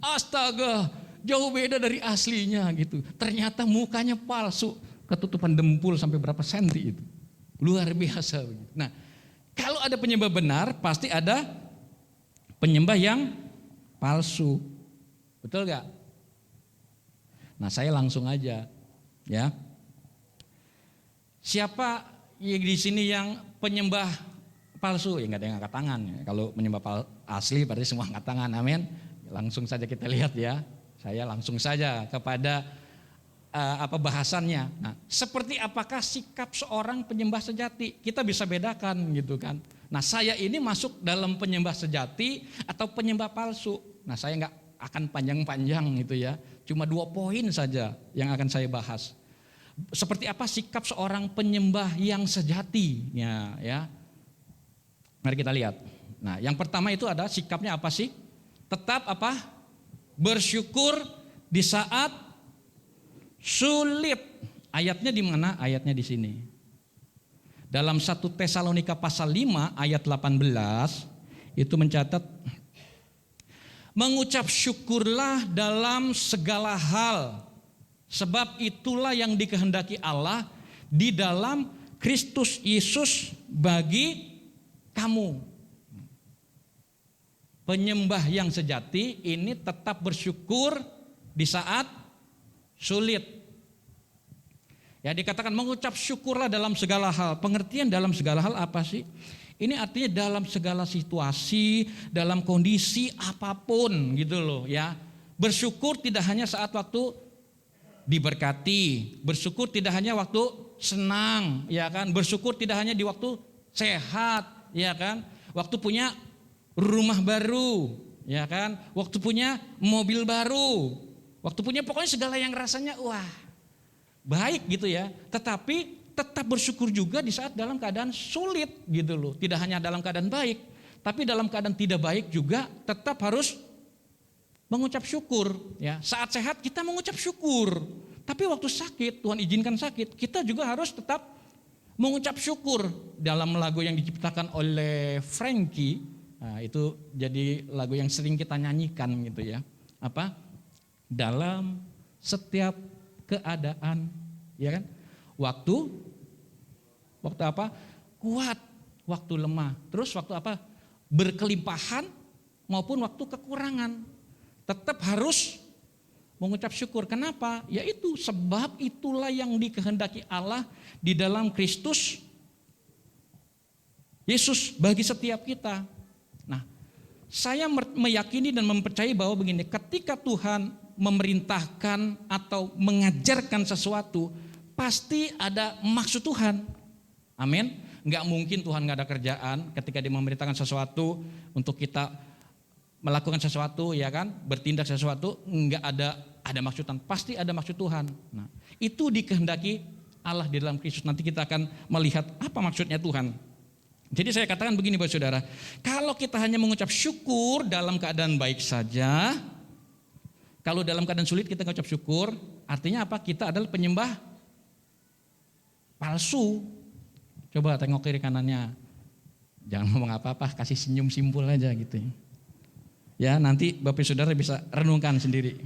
Astaga, jauh beda dari aslinya gitu. Ternyata mukanya palsu, ketutupan dempul sampai berapa senti itu. Luar biasa. Nah, kalau ada penyembah benar, pasti ada penyembah yang palsu. Betul nggak? Nah saya langsung aja. Ya, siapa yang di sini yang penyembah palsu? Ya nggak ada yang angkat tangan. Kalau menyembah asli berarti semua angkat tangan. Amin. Langsung saja kita lihat ya. Saya langsung saja kepada bahasannya. Nah, seperti apakah sikap seorang penyembah sejati? Kita bisa bedakan gitu kan. Nah, saya ini masuk dalam penyembah sejati atau penyembah palsu. Nah, saya nggak akan panjang-panjang gitu ya. Cuma 2 poin saja yang akan saya bahas. Seperti apa sikap seorang penyembah yang sejati ya. Mari kita lihat. Nah, yang pertama itu ada sikapnya apa sih? Tetap apa? Bersyukur di saat sulit. Ayatnya di mana? Ayatnya di sini. Dalam 1 Tesalonika pasal 5 ayat 18 itu mencatat, mengucap syukurlah dalam segala hal, sebab itulah yang dikehendaki Allah di dalam Kristus Yesus bagi kamu. Penyembah yang sejati ini tetap bersyukur di saat sulit. Ya, dikatakan mengucap syukurlah dalam segala hal. Pengertian dalam segala hal apa sih? Ini artinya dalam segala situasi, dalam kondisi apapun gitu loh ya. Bersyukur tidak hanya saat waktu diberkati, bersyukur tidak hanya waktu senang, ya kan? Bersyukur tidak hanya di waktu sehat, ya kan? Waktu punya rumah baru, ya kan? Waktu punya mobil baru, waktu punya pokoknya segala yang rasanya wah baik gitu ya, tetapi tetap bersyukur juga di saat dalam keadaan sulit gitu loh. Tidak hanya dalam keadaan baik, tapi dalam keadaan tidak baik juga tetap harus mengucap syukur ya. Saat sehat kita mengucap syukur, tapi waktu sakit, Tuhan izinkan sakit, kita juga harus tetap mengucap syukur. Dalam lagu yang diciptakan oleh Frankie, nah, itu jadi lagu yang sering kita nyanyikan gitu ya. Apa? Dalam setiap keadaan, ya kan? Waktu apa? Kuat, waktu lemah. Terus waktu apa? Berkelimpahan maupun waktu kekurangan. Tetap harus mengucap syukur. Kenapa? Yaitu sebab itulah yang dikehendaki Allah di dalam Kristus Yesus bagi setiap kita. Nah, saya meyakini dan mempercayai bahwa begini, ketika Tuhan memerintahkan atau mengajarkan sesuatu, pasti ada maksud Tuhan. Amin. Enggak mungkin Tuhan enggak ada kerjaan ketika Dia memerintahkan sesuatu untuk kita melakukan sesuatu, ya kan, bertindak sesuatu, enggak ada maksudan. Pasti ada maksud Tuhan. Nah, itu dikehendaki Allah di dalam Kristus. Nanti kita akan melihat apa maksudnya Tuhan. Jadi saya katakan begini Bapak Saudara, kalau kita hanya mengucap syukur dalam keadaan baik saja, kalau dalam keadaan sulit kita mengucap syukur, artinya apa? Kita adalah penyembah palsu. Coba tengok kiri kanannya. Jangan ngomong apa-apa, kasih senyum simpul aja gitu. Ya, nanti Bapak Saudara bisa renungkan sendiri.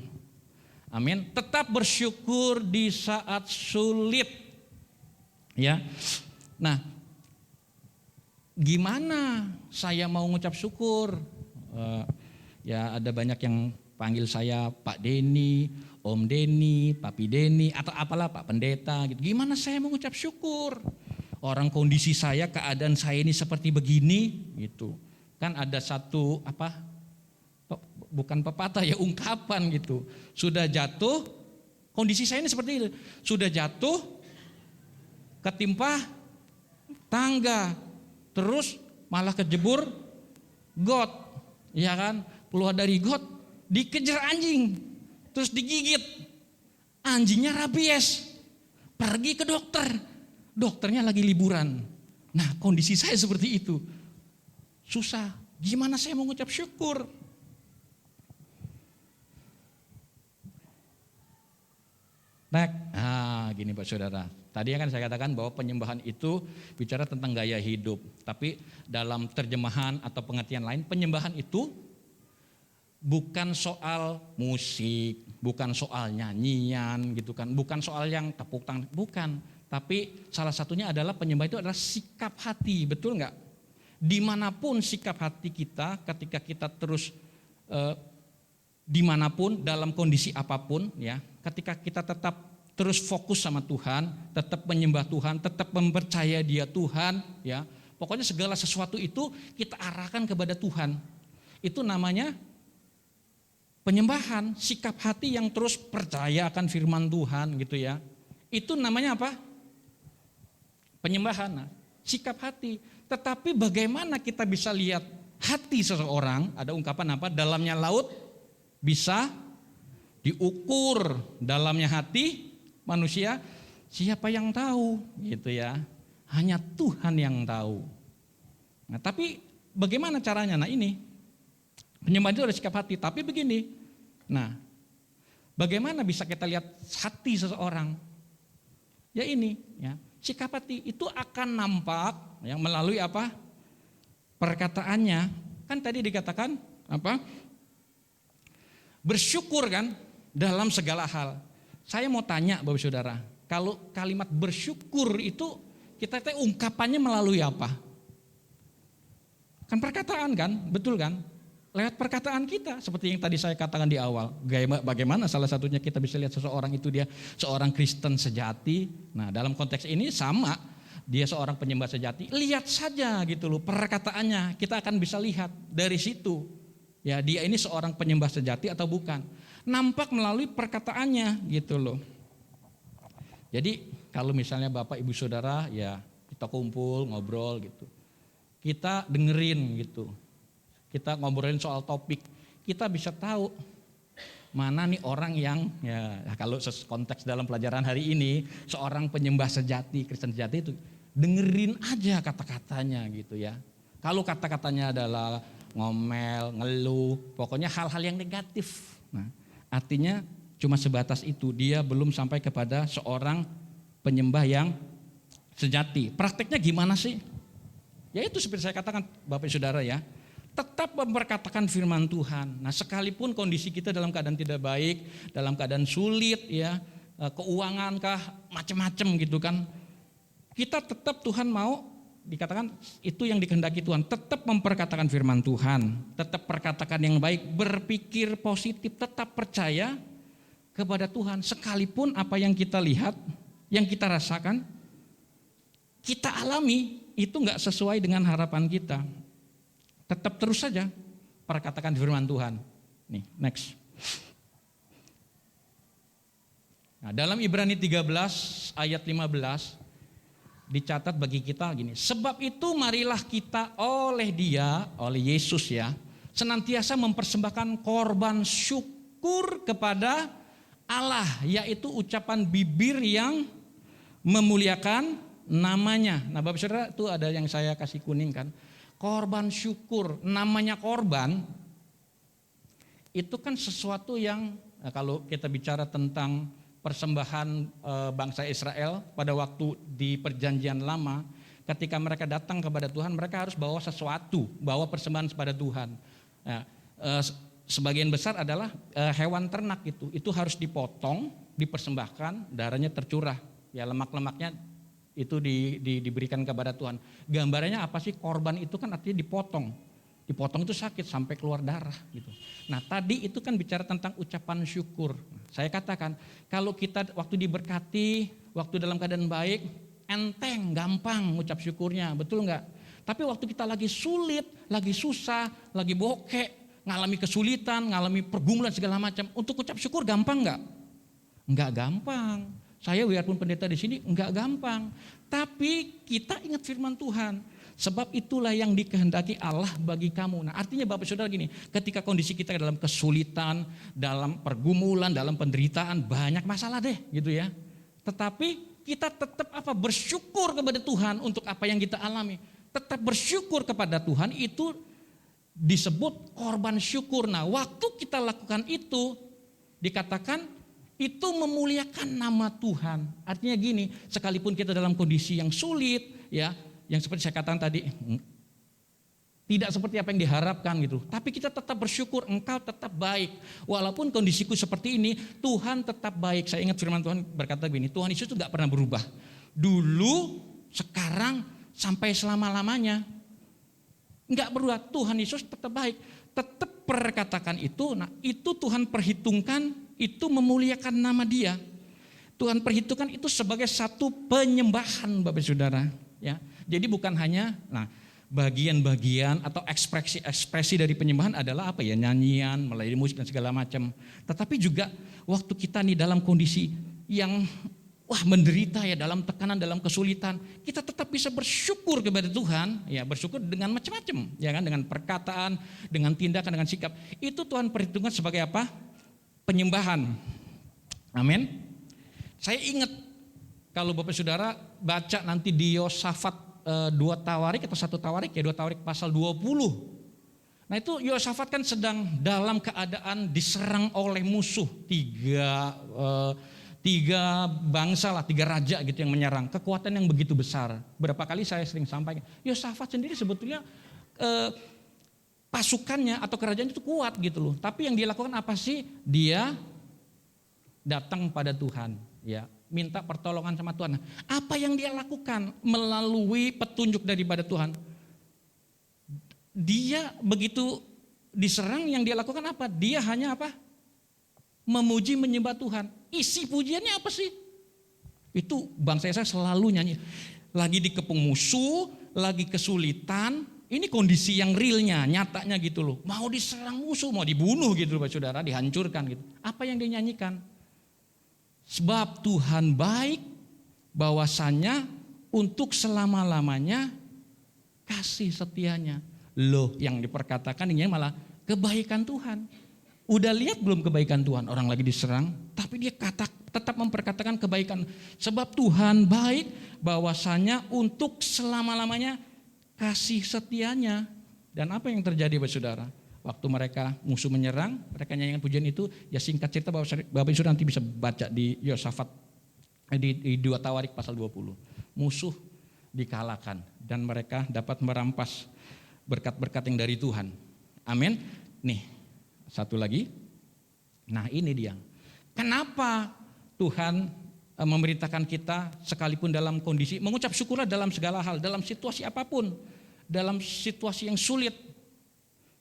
Amin. Tetap bersyukur di saat sulit. Ya. Nah, gimana saya mau ngucap syukur? Ya, ada banyak yang panggil saya Pak Denny, Om Denny, Papi Denny, atau apalah Pak Pendeta gitu. Gimana saya mengucap syukur? Orang kondisi saya, keadaan saya ini seperti begini gitu. Kan ada satu apa? Bukan pepatah ya, ungkapan gitu. Sudah jatuh, kondisi saya ini seperti itu. Sudah jatuh, ketimpa tangga, terus malah kejebur got, ya kan? Keluar dari got, dikejar anjing, terus digigit. Anjingnya rabies, pergi ke dokter, dokternya lagi liburan. Nah, kondisi saya seperti itu, susah. Gimana saya mau mengucap syukur? Gini Pak Saudara. Tadi kan saya katakan bahwa penyembahan itu bicara tentang gaya hidup. Tapi dalam terjemahan atau pengertian lain, penyembahan itu bukan soal musik, bukan soal nyanyian gitu kan, bukan soal yang tepuk tangan, bukan. Tapi salah satunya adalah penyembahan itu adalah sikap hati, betul nggak? Dimanapun sikap hati kita, ketika kita terus dimanapun dalam kondisi apapun, ya, ketika kita tetap terus fokus sama Tuhan, tetap menyembah Tuhan, tetap mempercaya Dia Tuhan, ya, pokoknya segala sesuatu itu kita arahkan kepada Tuhan. Itu namanya penyembahan, sikap hati yang terus percaya akan firman Tuhan gitu ya. Itu namanya apa? Penyembahan, nah, sikap hati. Tetapi bagaimana kita bisa lihat hati seseorang? Ada ungkapan apa? Dalamnya laut bisa diukur, dalamnya hati manusia siapa yang tahu gitu ya. Hanya Tuhan yang tahu. Nah, tapi bagaimana caranya? Nah ini, penyembahan itu ada sikap hati, tapi begini. Nah, bagaimana bisa kita lihat hati seseorang? Ya ini, ya, sikap hati itu akan nampak yang melalui apa? Perkataannya. Kan tadi dikatakan apa? Bersyukur kan dalam segala hal. Saya mau tanya Bapak Saudara, kalau kalimat bersyukur itu kita ungkapannya melalui apa? Kan perkataan kan, betul kan? Lewat perkataan kita, seperti yang tadi saya katakan di awal. Bagaimana salah satunya kita bisa lihat seseorang itu dia seorang Kristen sejati. Nah dalam konteks ini sama, dia seorang penyembah sejati. Lihat saja gitu loh perkataannya, kita akan bisa lihat dari situ. Ya dia ini seorang penyembah sejati atau bukan. Nampak melalui perkataannya gitu loh. Jadi kalau misalnya Bapak Ibu Saudara ya kita kumpul ngobrol gitu. Kita dengerin gitu, kita ngobrolin soal topik, kita bisa tahu mana nih orang yang ya kalau konteks dalam pelajaran hari ini seorang penyembah sejati, Kristen sejati itu dengerin aja kata-katanya gitu ya. Kalau kata-katanya adalah ngomel, ngeluh, pokoknya hal-hal yang negatif. Nah, artinya cuma sebatas itu, dia belum sampai kepada seorang penyembah yang sejati. Prakteknya gimana sih? Ya itu seperti saya katakan Bapak Saudara ya, tetap memperkatakan firman Tuhan. Nah sekalipun kondisi kita dalam keadaan tidak baik, dalam keadaan sulit ya, keuangan kah, macam-macam gitu kan, kita tetap Tuhan mau dikatakan itu yang dikehendaki Tuhan, tetap memperkatakan firman Tuhan, tetap perkatakan yang baik, berpikir positif, tetap percaya kepada Tuhan. Sekalipun apa yang kita lihat, yang kita rasakan, kita alami, itu enggak sesuai dengan harapan kita. Tetap terus saja perkatakan firman Tuhan. Nih, next. Nah, dalam Ibrani 13 ayat 15 dicatat bagi kita gini. Sebab itu marilah kita oleh Dia, oleh Yesus ya, senantiasa mempersembahkan korban syukur kepada Allah, yaitu ucapan bibir yang memuliakan namanya. Nah Bapak Saudara itu ada yang saya kasih kuning kan. Korban syukur, namanya korban itu kan sesuatu yang kalau kita bicara tentang persembahan bangsa Israel pada waktu di perjanjian lama, ketika mereka datang kepada Tuhan mereka harus bawa sesuatu, bawa persembahan kepada Tuhan. Nah, sebagian besar adalah hewan ternak itu harus dipotong, dipersembahkan, darahnya tercurah, ya lemak-lemaknya itu diberikan kepada Tuhan. Gambarannya apa sih? Korban itu kan artinya dipotong. Dipotong itu sakit sampai keluar darah gitu. Nah tadi itu kan bicara tentang ucapan syukur. Saya katakan kalau kita waktu diberkati, waktu dalam keadaan baik, enteng, gampang ucap syukurnya, betul enggak? Tapi waktu kita lagi sulit, lagi susah, lagi bokek, ngalami kesulitan, ngalami pergumulan segala macam, untuk ucap syukur gampang enggak? Enggak gampang. Saya biarpun pendeta di sini enggak gampang, tapi kita ingat firman Tuhan. Sebab itulah yang dikehendaki Allah bagi kamu. Nah artinya Bapak Saudara gini, ketika kondisi kita dalam kesulitan, dalam pergumulan, dalam penderitaan, banyak masalah deh gitu ya. Tetapi kita tetap bersyukur kepada Tuhan untuk apa yang kita alami. Tetap bersyukur kepada Tuhan itu disebut korban syukur. Nah waktu kita lakukan itu dikatakan itu memuliakan nama Tuhan. Artinya gini, sekalipun kita dalam kondisi yang sulit, ya, yang seperti saya katakan tadi, tidak seperti apa yang diharapkan gitu. Tapi kita tetap bersyukur, Engkau tetap baik. Walaupun kondisiku seperti ini, Tuhan tetap baik. Saya ingat firman Tuhan berkata begini, Tuhan Yesus itu gak pernah berubah. Dulu, sekarang, sampai selama-lamanya. Gak berubah, Tuhan Yesus tetap baik. Tetap perkatakan itu, nah itu Tuhan perhitungkan, itu memuliakan nama Dia. Tuhan perhitungkan itu sebagai satu penyembahan Bapak Saudara. Ya, jadi bukan hanya, nah bagian-bagian atau ekspresi dari penyembahan adalah apa ya, nyanyian, melalui musik dan segala macam. Tetapi juga waktu kita nih dalam kondisi yang menderita ya, dalam tekanan, dalam kesulitan, kita tetap bisa bersyukur kepada Tuhan, ya bersyukur dengan macam-macam, ya kan, dengan perkataan, dengan tindakan, dengan sikap. Itu Tuhan perhitungkan sebagai apa? Penyembahan. Amin. Saya ingat kalau Bapak Saudara baca nanti di Yosafat 2 Tawarik atau 1 Tawarik ya, 2 Tawarik pasal 20. Nah itu Yehosafat kan sedang dalam keadaan diserang oleh musuh, tiga bangsa lah, 3 raja gitu yang menyerang, kekuatan yang begitu besar. Berapa kali saya sering sampaikan, Yehosafat sendiri sebetulnya pasukannya atau kerajaan itu kuat gitu loh. Tapi yang dia lakukan apa sih? Dia datang pada Tuhan, ya, minta pertolongan sama Tuhan. Nah, apa yang dia lakukan melalui petunjuk daripada Tuhan? Dia begitu diserang, yang dia lakukan apa? Dia hanya apa? Memuji, menyembah Tuhan. Isi pujiannya apa sih? Itu bangsa Israel selalu nyanyi. Lagi dikepung musuh, lagi kesulitan. Ini kondisi yang realnya, nyatanya gitu loh. Mau diserang musuh, mau dibunuh gitu loh, saudara, dihancurkan gitu. Apa yang dia nyanyikan? Sebab Tuhan baik, bahwasannya untuk selama-lamanya kasih setianya. Loh, yang diperkatakan ini malah kebaikan Tuhan. Udah lihat belum kebaikan Tuhan? Orang lagi diserang, tapi dia tetap memperkatakan kebaikan. Sebab Tuhan baik, bahwasanya untuk selama-lamanya kasih setianya. Dan apa yang terjadi saudara? Waktu mereka musuh menyerang, mereka nyanyikan pujian itu, ya singkat cerita Bapak Ibu nanti bisa baca di Yehosafat, di 2 Tawarik pasal 20. Musuh dikalahkan dan mereka dapat merampas berkat-berkat yang dari Tuhan. Amin. Nih, satu lagi. Nah ini dia. Kenapa Tuhan memerintahkan kita sekalipun dalam kondisi, mengucap syukurlah dalam segala hal, dalam situasi apapun, dalam situasi yang sulit.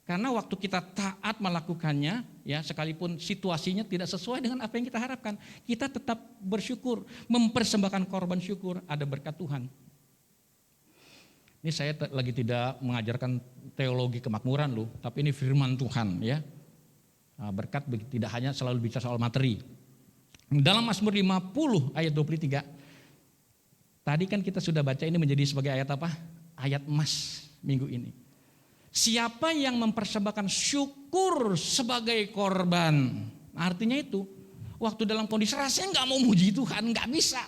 Karena waktu kita taat melakukannya, ya sekalipun situasinya tidak sesuai dengan apa yang kita harapkan, kita tetap bersyukur, mempersembahkan korban syukur, ada berkat Tuhan. Ini saya lagi tidak mengajarkan teologi kemakmuran loh, tapi ini firman Tuhan ya. Nah, berkat tidak hanya selalu bicara soal materi. Dalam Mazmur 50 ayat 23, tadi kan kita sudah baca, ini menjadi sebagai ayat apa? Ayat emas minggu ini. Siapa yang mempersembahkan syukur sebagai korban? Artinya itu, waktu dalam kondisi rasanya gak mau muji Tuhan, gak bisa.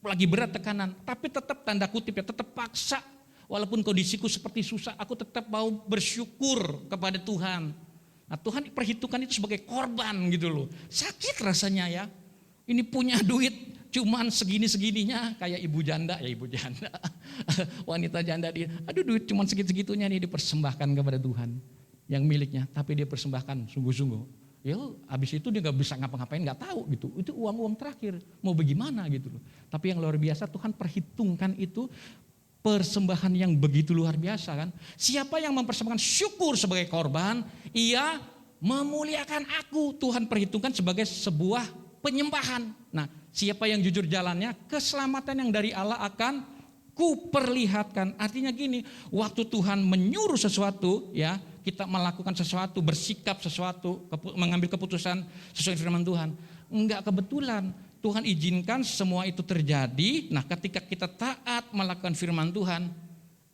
Lagi berat tekanan, tapi tetap tanda kutip ya, tetap paksa. Walaupun kondisiku seperti susah, aku tetap mau bersyukur kepada Tuhan. Nah Tuhan perhitungkan itu sebagai korban gitu loh. Sakit rasanya ya, ini punya duit cuman segini-segininya, kayak ibu janda, wanita janda dia, aduh duit cuman segitu-segitunya nih dipersembahkan kepada Tuhan yang miliknya, tapi dia persembahkan sungguh-sungguh. Ya abis itu dia gak bisa ngapa-ngapain, gak tahu gitu. Itu uang-uang terakhir, mau bagaimana gitu loh. Tapi yang luar biasa Tuhan perhitungkan itu persembahan yang begitu luar biasa kan. Siapa yang mempersembahkan syukur sebagai korban, ia memuliakan aku. Tuhan perhitungkan sebagai sebuah penyembahan. Nah siapa yang jujur jalannya, keselamatan yang dari Allah akan kuperlihatkan. Artinya gini, waktu Tuhan menyuruh sesuatu ya, kita melakukan sesuatu, bersikap sesuatu, mengambil keputusan sesuai firman Tuhan. Enggak kebetulan, Tuhan izinkan semua itu terjadi. Nah ketika kita taat melakukan firman Tuhan,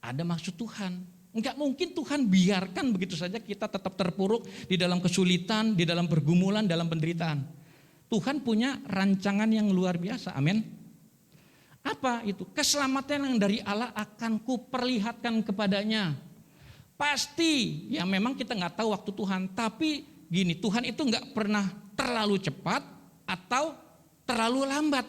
ada maksud Tuhan. Enggak mungkin Tuhan biarkan begitu saja kita tetap terpuruk di dalam kesulitan, di dalam pergumulan, dalam penderitaan. Tuhan punya rancangan yang luar biasa, amin. Apa itu? Keselamatan yang dari Allah akan kuperlihatkan kepadanya. Pasti, ya memang kita nggak tahu waktu Tuhan, tapi gini, Tuhan itu nggak pernah terlalu cepat atau terlalu lambat.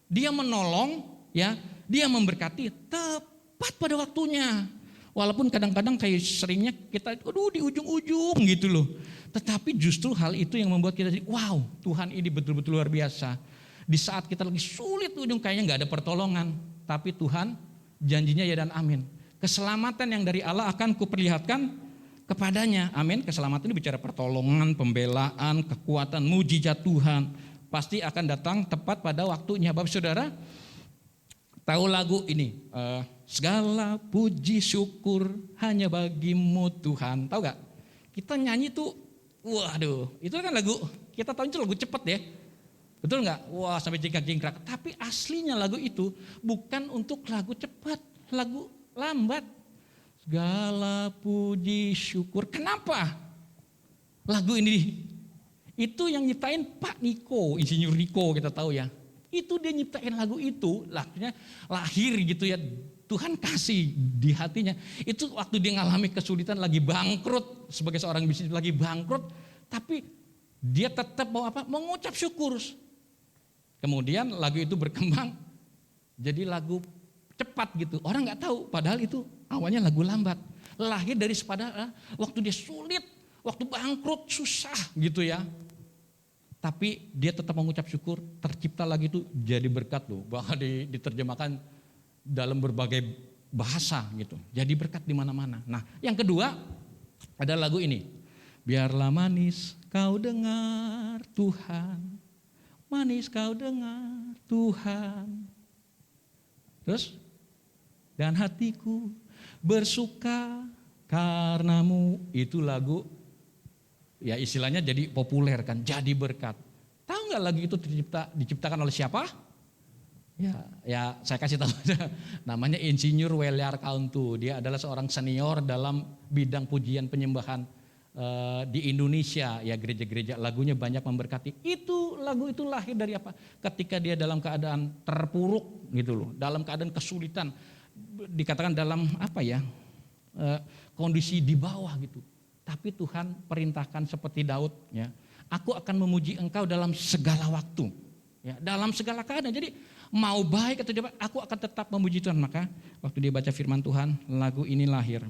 Dia menolong, ya, dia memberkati tepat pada waktunya. Walaupun kadang-kadang kayak seringnya kita, aduh di ujung-ujung gitu loh. Tetapi justru hal itu yang membuat kita, wow, Tuhan ini betul-betul luar biasa. Di saat kita lagi sulit ujung kayaknya nggak ada pertolongan, tapi Tuhan janjinya ya dan amin. Keselamatan yang dari Allah akan kuperlihatkan kepadanya. Amin. Keselamatan ini bicara pertolongan, pembelaan, kekuatan, mujizat Tuhan. Pasti akan datang tepat pada waktunya. Bapak Saudara, tahu lagu ini? Segala puji syukur hanya bagimu Tuhan. Tahu gak? Kita nyanyi tuh, waduh, itu kan lagu, kita tahu itu lagu cepat ya. Betul gak? Wah sampai jingkrak-jingkrak. Tapi aslinya lagu itu bukan untuk lagu cepat, lagu lambat. Segala puji syukur. Kenapa? Lagu ini itu yang nyiptain Pak Niko, Insinyur Niko kita tahu ya. Itu dia nyiptain lagu itu, akhirnya lahir gitu ya. Tuhan kasih di hatinya. Itu waktu dia ngalami kesulitan, lagi bangkrut, sebagai seorang bisnis lagi bangkrut, tapi dia tetap mau apa? Mengucap syukur. Kemudian lagu itu berkembang jadi lagu cepat gitu. Orang nggak tahu, padahal itu awalnya lagu lambat. Lahir dari waktu dia sulit, waktu bangkrut susah gitu ya. Tapi dia tetap mengucap syukur, tercipta lagi itu jadi berkat loh. Bahkan diterjemahkan dalam berbagai bahasa gitu. Jadi berkat di mana-mana. Nah, yang kedua ada lagu ini. Biarlah manis kau dengar Tuhan, manis kau dengar Tuhan. Terus, dan hatiku bersuka karenamu. Itu lagu ya istilahnya jadi populer kan, jadi berkat. Tahu nggak lagu itu diciptakan oleh siapa? Ya saya kasih tahu aja. Namanya Insinyur Welyar Kauntu. Dia adalah seorang senior dalam bidang pujian penyembahan di Indonesia. Ya gereja-gereja lagunya banyak memberkati. Lagu itu lahir dari apa? Ketika dia dalam keadaan terpuruk gitu loh, dalam keadaan kesulitan, dikatakan dalam apa ya? Kondisi di bawah gitu. Tapi Tuhan perintahkan seperti Daud, ya, aku akan memuji engkau dalam segala waktu, ya, dalam segala keadaan. Jadi mau baik atau tidak, aku akan tetap memuji Tuhan. Maka waktu dia baca firman Tuhan, lagu ini lahir.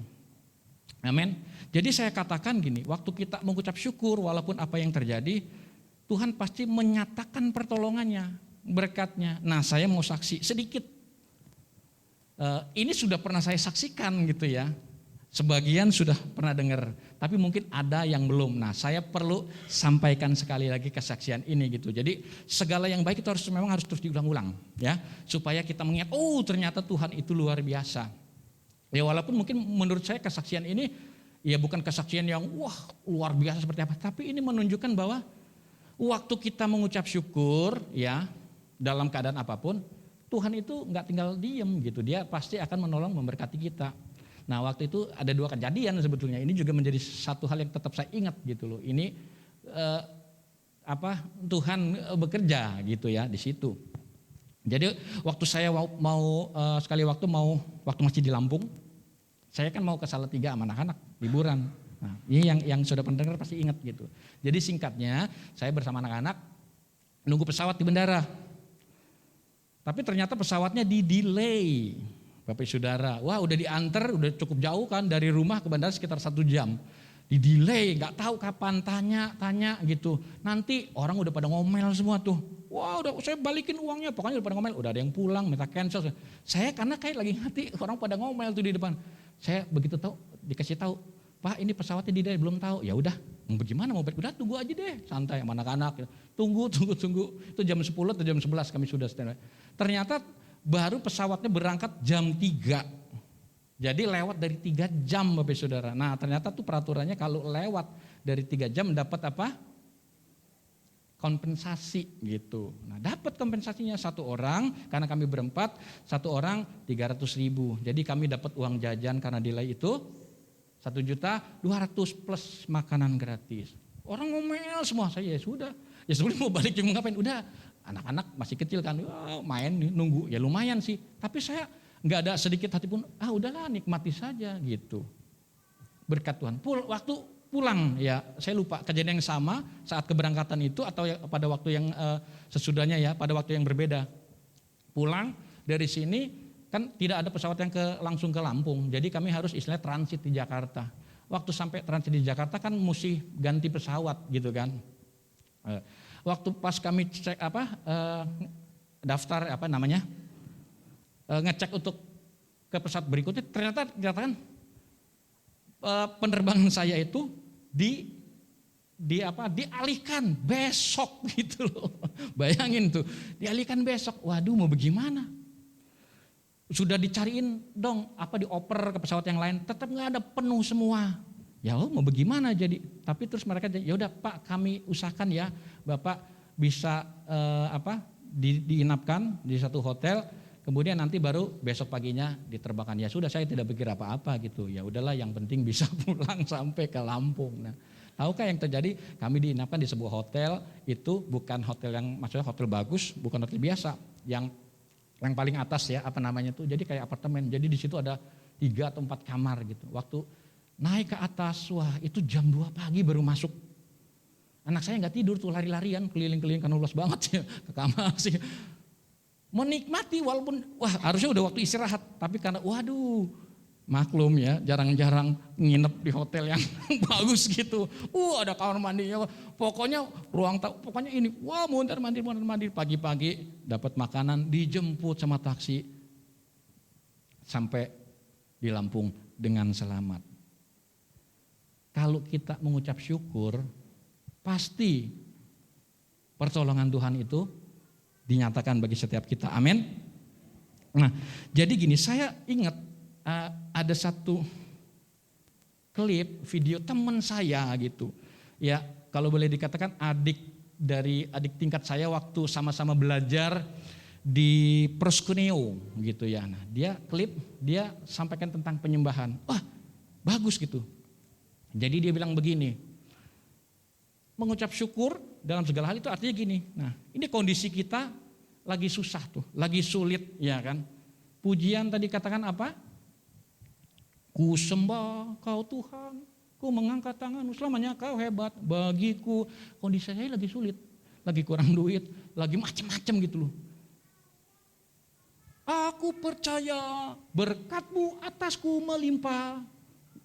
Amin. Jadi saya katakan gini, waktu kita mengucap syukur walaupun apa yang terjadi, Tuhan pasti menyatakan pertolongannya, berkatnya. Nah, saya mau saksi sedikit. Ini sudah pernah saya saksikan gitu ya. Sebagian sudah pernah dengar, tapi mungkin ada yang belum. Nah, saya perlu sampaikan sekali lagi kesaksian ini gitu. Jadi segala yang baik itu memang harus terus diulang-ulang, ya, supaya kita mengingat, oh ternyata Tuhan itu luar biasa. Ya walaupun mungkin menurut saya kesaksian ini ya bukan kesaksian yang wah luar biasa seperti apa, tapi ini menunjukkan bahwa waktu kita mengucap syukur, ya, dalam keadaan apapun, Tuhan itu nggak tinggal diem gitu. Dia pasti akan menolong, memberkati kita. Nah, waktu itu ada dua kejadian sebetulnya. Ini juga menjadi satu hal yang tetap saya ingat gitu loh. Ini Tuhan bekerja gitu ya di situ. Jadi waktu saya mau waktu masih di Lampung, saya kan mau ke Salatiga sama anak-anak liburan. Nah, ini yang sudah pendengar pasti ingat gitu. Jadi singkatnya, saya bersama anak-anak nunggu pesawat di bandara. Tapi ternyata pesawatnya di-delay. Bapak Saudara, wah udah diantar, udah cukup jauh kan dari rumah ke bandara sekitar 1 jam. Di-delay, nggak tahu kapan, tanya gitu. Nanti orang udah pada ngomel semua tuh. Wah udah saya balikin uangnya, pokoknya udah pada ngomel. Udah ada yang pulang, minta cancel. Saya karena kayak lagi hati orang pada ngomel tuh di depan. Saya begitu tahu, dikasih tahu, Pak ini pesawatnya di-delay, belum tahu. Ya udah, bagaimana mau balik? Udah tunggu aja deh, santai sama anak-anak. Tunggu. Itu jam 10 atau jam 11 kami sudah standby. Ternyata baru pesawatnya berangkat jam 3. Jadi lewat dari 3 jam Bapak Saudara. Nah ternyata tuh peraturannya kalau lewat dari 3 jam dapat apa? Kompensasi gitu. Nah dapat kompensasinya 1 orang, karena kami berempat, 1 orang 300.000. Jadi kami dapat uang jajan karena delay itu 1.200.000 plus makanan gratis. Orang ngomel semua, saya ya sudah. Ya sebelum mau balik mau ngapain? Udah. Anak-anak masih kecil kan, main nunggu, ya lumayan sih. Tapi saya nggak ada sedikit hati pun, udahlah nikmati saja gitu. Berkat Tuhan. Waktu pulang ya, saya lupa kejadian yang sama saat keberangkatan itu atau pada waktu yang sesudahnya ya, pada waktu yang berbeda. Pulang dari sini kan tidak ada pesawat yang langsung ke Lampung, jadi kami harus istilahnya transit di Jakarta. Waktu sampai transit di Jakarta kan mesti ganti pesawat gitu kan. Waktu pas kami cek daftar ngecek untuk ke pesawat berikutnya, ternyata dikatakan penerbangan saya itu dialihkan besok gitu loh. Bayangin tuh, dialihkan besok. Waduh, mau bagaimana? Sudah dicariin dong dioper ke pesawat yang lain, tetap nggak ada, penuh semua. Ya mau bagaimana jadi? Tapi terus mereka ya udah Pak, kami usahakan ya Bapak bisa diinapkan di satu hotel, kemudian nanti baru besok paginya diterbangkan. Ya sudah, saya tidak pikir apa-apa gitu. Ya udahlah, yang penting bisa pulang sampai ke Lampung. Nah, Tahukah yang terjadi? Kami diinapkan di sebuah hotel, itu bukan hotel yang maksudnya hotel bagus, bukan hotel biasa, yang paling atas ya, apa namanya tuh, jadi kayak apartemen. Jadi di situ ada 3 atau 4 kamar gitu. Waktu naik ke atas, wah itu jam 2 pagi baru masuk. Anak saya nggak tidur tuh, lari-larian keliling-keliling karena luas banget ya ke kamar sih. Menikmati walaupun wah harusnya udah waktu istirahat, tapi karena waduh maklum ya jarang-jarang nginep di hotel yang bagus gitu. Ada kamar mandinya, pokoknya pokoknya ini, wah mondar mandir pagi-pagi dapat makanan, dijemput sama taksi sampai di Lampung dengan selamat. Kalau kita mengucap syukur, pasti pertolongan Tuhan itu dinyatakan bagi setiap kita. Amin. Nah, jadi gini, saya ingat ada satu klip video teman saya gitu. Ya, kalau boleh dikatakan adik tingkat saya waktu sama-sama belajar di Proskuneo gitu ya. Nah, dia sampaikan tentang penyembahan. Wah, bagus gitu. Jadi dia bilang begini, mengucap syukur dalam segala hal itu artinya gini. Nah, ini kondisi kita lagi susah tuh, lagi sulit ya kan. Pujian tadi katakan apa? Ku sembah kau Tuhan, ku mengangkat tanganmu, selamanya kau hebat bagiku. Kondisi saya lagi sulit, lagi kurang duit, lagi macam-macam gitu loh. Aku percaya berkat-Mu atasku melimpah.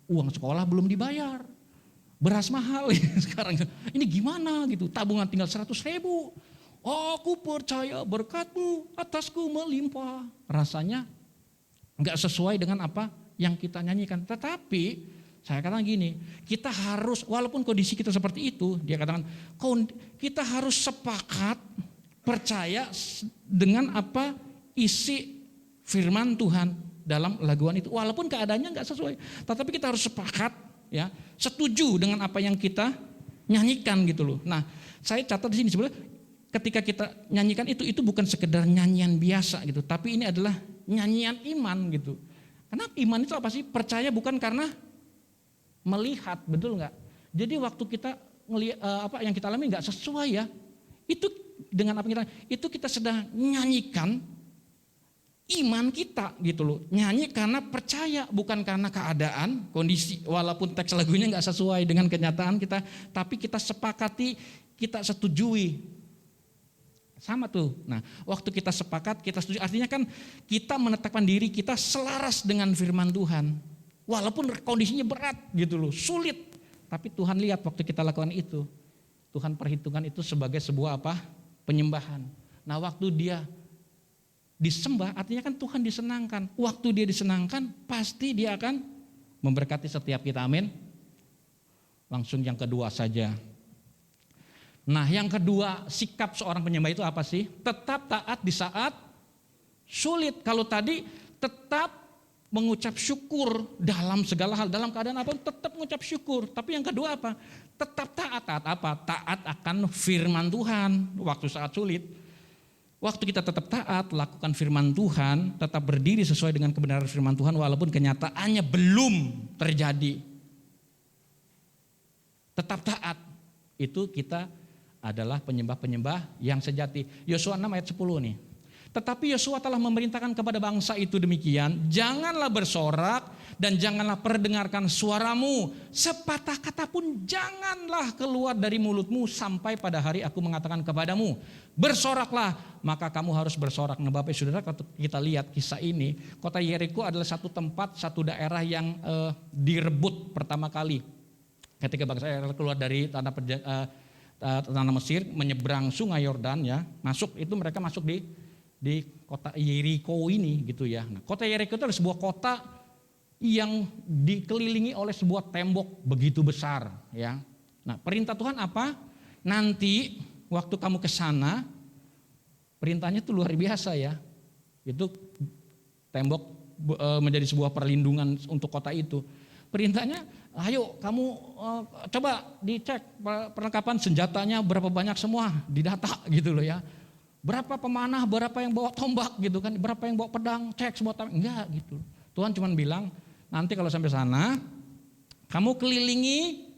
Uang sekolah belum dibayar, beras mahal sekarang. Ini gimana gitu, tabungan tinggal 100.000. Aku percaya berkat-Mu atasku melimpah. Rasanya gak sesuai dengan apa yang kita nyanyikan. Tetapi saya katakan gini, kita harus, walaupun kondisi kita seperti itu, dia katakan kita harus sepakat percaya dengan apa isi firman Tuhan dalam laguan itu. Walaupun keadaannya gak sesuai, tetapi kita harus sepakat ya, setuju dengan apa yang kita nyanyikan gitu loh. Nah, saya catat di sini sebenarnya ketika kita nyanyikan itu bukan sekedar nyanyian biasa gitu, tapi ini adalah nyanyian iman gitu. Karena iman itu apa sih? Percaya bukan karena melihat, betul nggak? Jadi waktu kita ngelihat apa yang kita alami nggak sesuai ya, itu dengan apa itu kita sedang nyanyikan iman kita gitu loh. Nyanyi karena percaya, bukan karena keadaan, kondisi. Walaupun teks lagunya nggak sesuai dengan kenyataan kita, tapi kita sepakati, kita setujui. Sama tuh. Nah, waktu kita sepakat, kita setuju, artinya kan kita menetapkan diri kita selaras dengan firman Tuhan. Walaupun kondisinya berat gitu loh, sulit. Tapi Tuhan lihat waktu kita lakukan itu. Tuhan perhitungkan itu sebagai sebuah apa? Penyembahan. Nah, waktu dia disembah, artinya kan Tuhan disenangkan. Waktu dia disenangkan, pasti dia akan memberkati setiap kita. Amin. Langsung yang kedua saja. Nah, yang kedua, sikap seorang penyembah itu apa sih? Tetap taat di saat sulit. Kalau tadi tetap mengucap syukur dalam segala hal, dalam keadaan apa tetap mengucap syukur. Tapi yang kedua apa? Tetap taat. Taat apa? Taat akan firman Tuhan waktu saat sulit. Waktu kita tetap taat, lakukan firman Tuhan, tetap berdiri sesuai dengan kebenaran firman Tuhan walaupun kenyataannya belum terjadi. Tetap taat. Itu kita adalah penyembah-penyembah yang sejati. Yosua 6 ayat 10 nih. Tetapi Yosua telah memerintahkan kepada bangsa itu demikian, janganlah bersorak dan janganlah perdengarkan suaramu, sepatah kata pun janganlah keluar dari mulutmu sampai pada hari aku mengatakan kepadamu, bersoraklah, maka kamu harus bersorak. Nah, Bapak Saudara, kita lihat kisah ini, kota Yeriko adalah satu tempat, satu daerah yang direbut pertama kali ketika bangsa Israel keluar dari tanah Mesir, menyeberang sungai Yordan ya, mereka masuk di kota Yeriko ini gitu ya. Nah, kota Yeriko itu adalah sebuah kota yang dikelilingi oleh sebuah tembok begitu besar ya. Nah, perintah Tuhan apa? Nanti waktu kamu ke sana, perintahnya itu luar biasa ya. Itu tembok menjadi sebuah perlindungan untuk kota itu. Perintahnya, ayo kamu coba dicek perlengkapan senjatanya berapa banyak semua, didata gitu loh ya. Berapa pemanah, berapa yang bawa tombak gitu kan, berapa yang bawa pedang, cek semua, enggak gitu. Tuhan cuma bilang, nanti kalau sampai sana, kamu kelilingi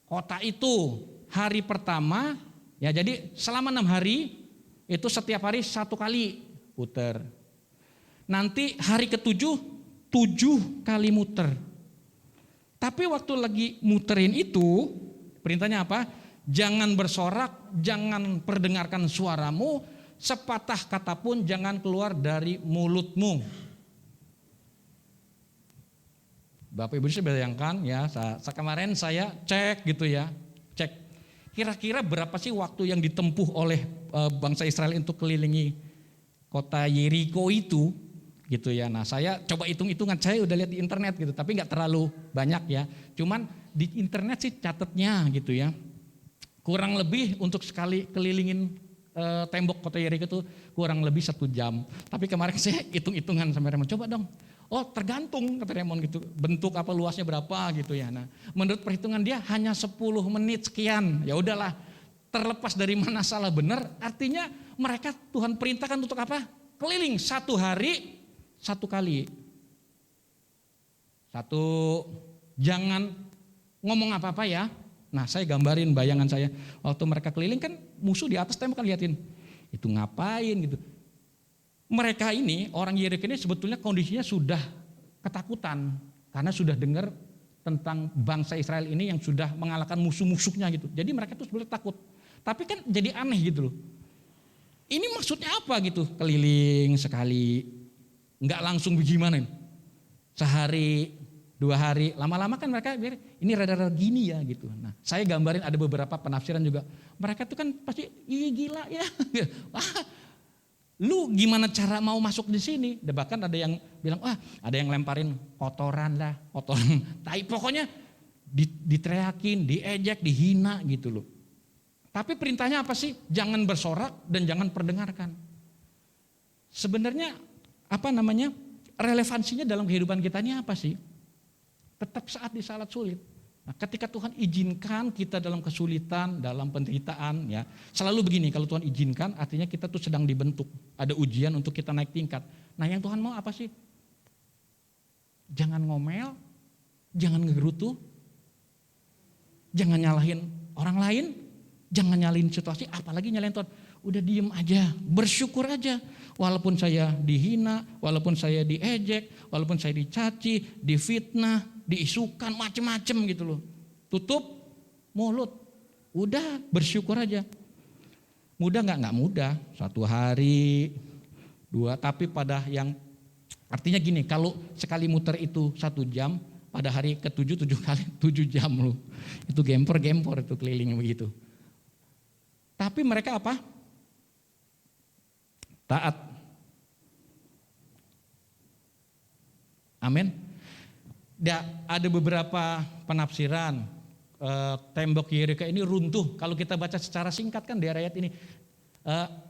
kota itu hari pertama, ya jadi selama 6 hari itu setiap hari 1 kali puter. Nanti hari ke-7 7 kali muter. Tapi waktu lagi muterin itu perintahnya apa? Jangan bersorak, jangan perdengarkan suaramu, sepatah kata pun jangan keluar dari mulutmu. Bapak Ibu bisa bayangkan ya, kemarin saya cek gitu ya, cek kira-kira berapa sih waktu yang ditempuh oleh bangsa Israel untuk kelilingi kota Yeriko itu, gitu ya. Nah saya coba hitung-hitungan, saya udah lihat di internet gitu, tapi nggak terlalu banyak ya. Cuman di internet sih catatnya gitu ya, kurang lebih untuk sekali kelilingin tembok kota Yeriko itu kurang lebih 1 jam. Tapi kemarin saya hitung-hitungan sama Raymond, coba dong. Oh tergantung kata Raymond gitu, bentuk apa luasnya berapa gitu ya. Nah menurut perhitungan dia hanya 10 menit sekian. Ya udahlah, terlepas dari mana salah benar, artinya mereka Tuhan perintahkan untuk apa? Keliling 1 hari 1 kali. 1, jangan ngomong apa-apa ya. Nah saya gambarin bayangan saya, waktu mereka keliling kan musuh di atas tembok kan, liatin itu ngapain gitu. Mereka ini, orang Yeriko ini sebetulnya kondisinya sudah ketakutan karena sudah dengar tentang bangsa Israel ini yang sudah mengalahkan musuh-musuhnya gitu. Jadi mereka tuh sebenarnya takut. Tapi kan jadi aneh gitu loh. Ini maksudnya apa gitu? Keliling sekali, nggak langsung bagaimana? Sehari, 2 hari, lama-lama kan mereka ini rada-rada gini ya gitu. Nah, saya gambarin ada beberapa penafsiran juga. Mereka tuh kan pasti gila ya. Lu gimana cara mau masuk di sini? Bahkan ada yang bilang, wah ada yang lemparin kotoran lah, kotoran tai, pokoknya diteriakin, diejek, dihina gitu loh. Tapi perintahnya apa sih? Jangan bersorak dan jangan perdengarkan. Sebenarnya relevansinya dalam kehidupan kita ini apa sih? Tetap saat di saat sulit. Nah, ketika Tuhan izinkan kita dalam kesulitan, dalam penderitaan ya, selalu begini, kalau Tuhan izinkan artinya kita tuh sedang dibentuk, ada ujian untuk kita naik tingkat. Nah yang Tuhan mau apa sih? Jangan ngomel, jangan ngegerutu, jangan nyalahin orang lain, jangan nyalahin situasi, apalagi nyalahin Tuhan. Udah diem aja, bersyukur aja. Walaupun saya dihina, walaupun saya diejek, walaupun saya dicaci, difitnah, diisukan, macem-macem gitu loh. Tutup mulut, udah bersyukur aja. Mudah nggak? Nggak mudah. 1 hari, 2, tapi pada yang artinya gini, kalau sekali muter itu 1 jam, pada hari ke-7 7 kali 7 jam loh. Itu gempor itu kelilingnya begitu. Tapi mereka apa? Taat. Amin. Ada beberapa penafsiran tembok Yeriko ini runtuh. Kalau kita baca secara singkat kan dari ayat ini,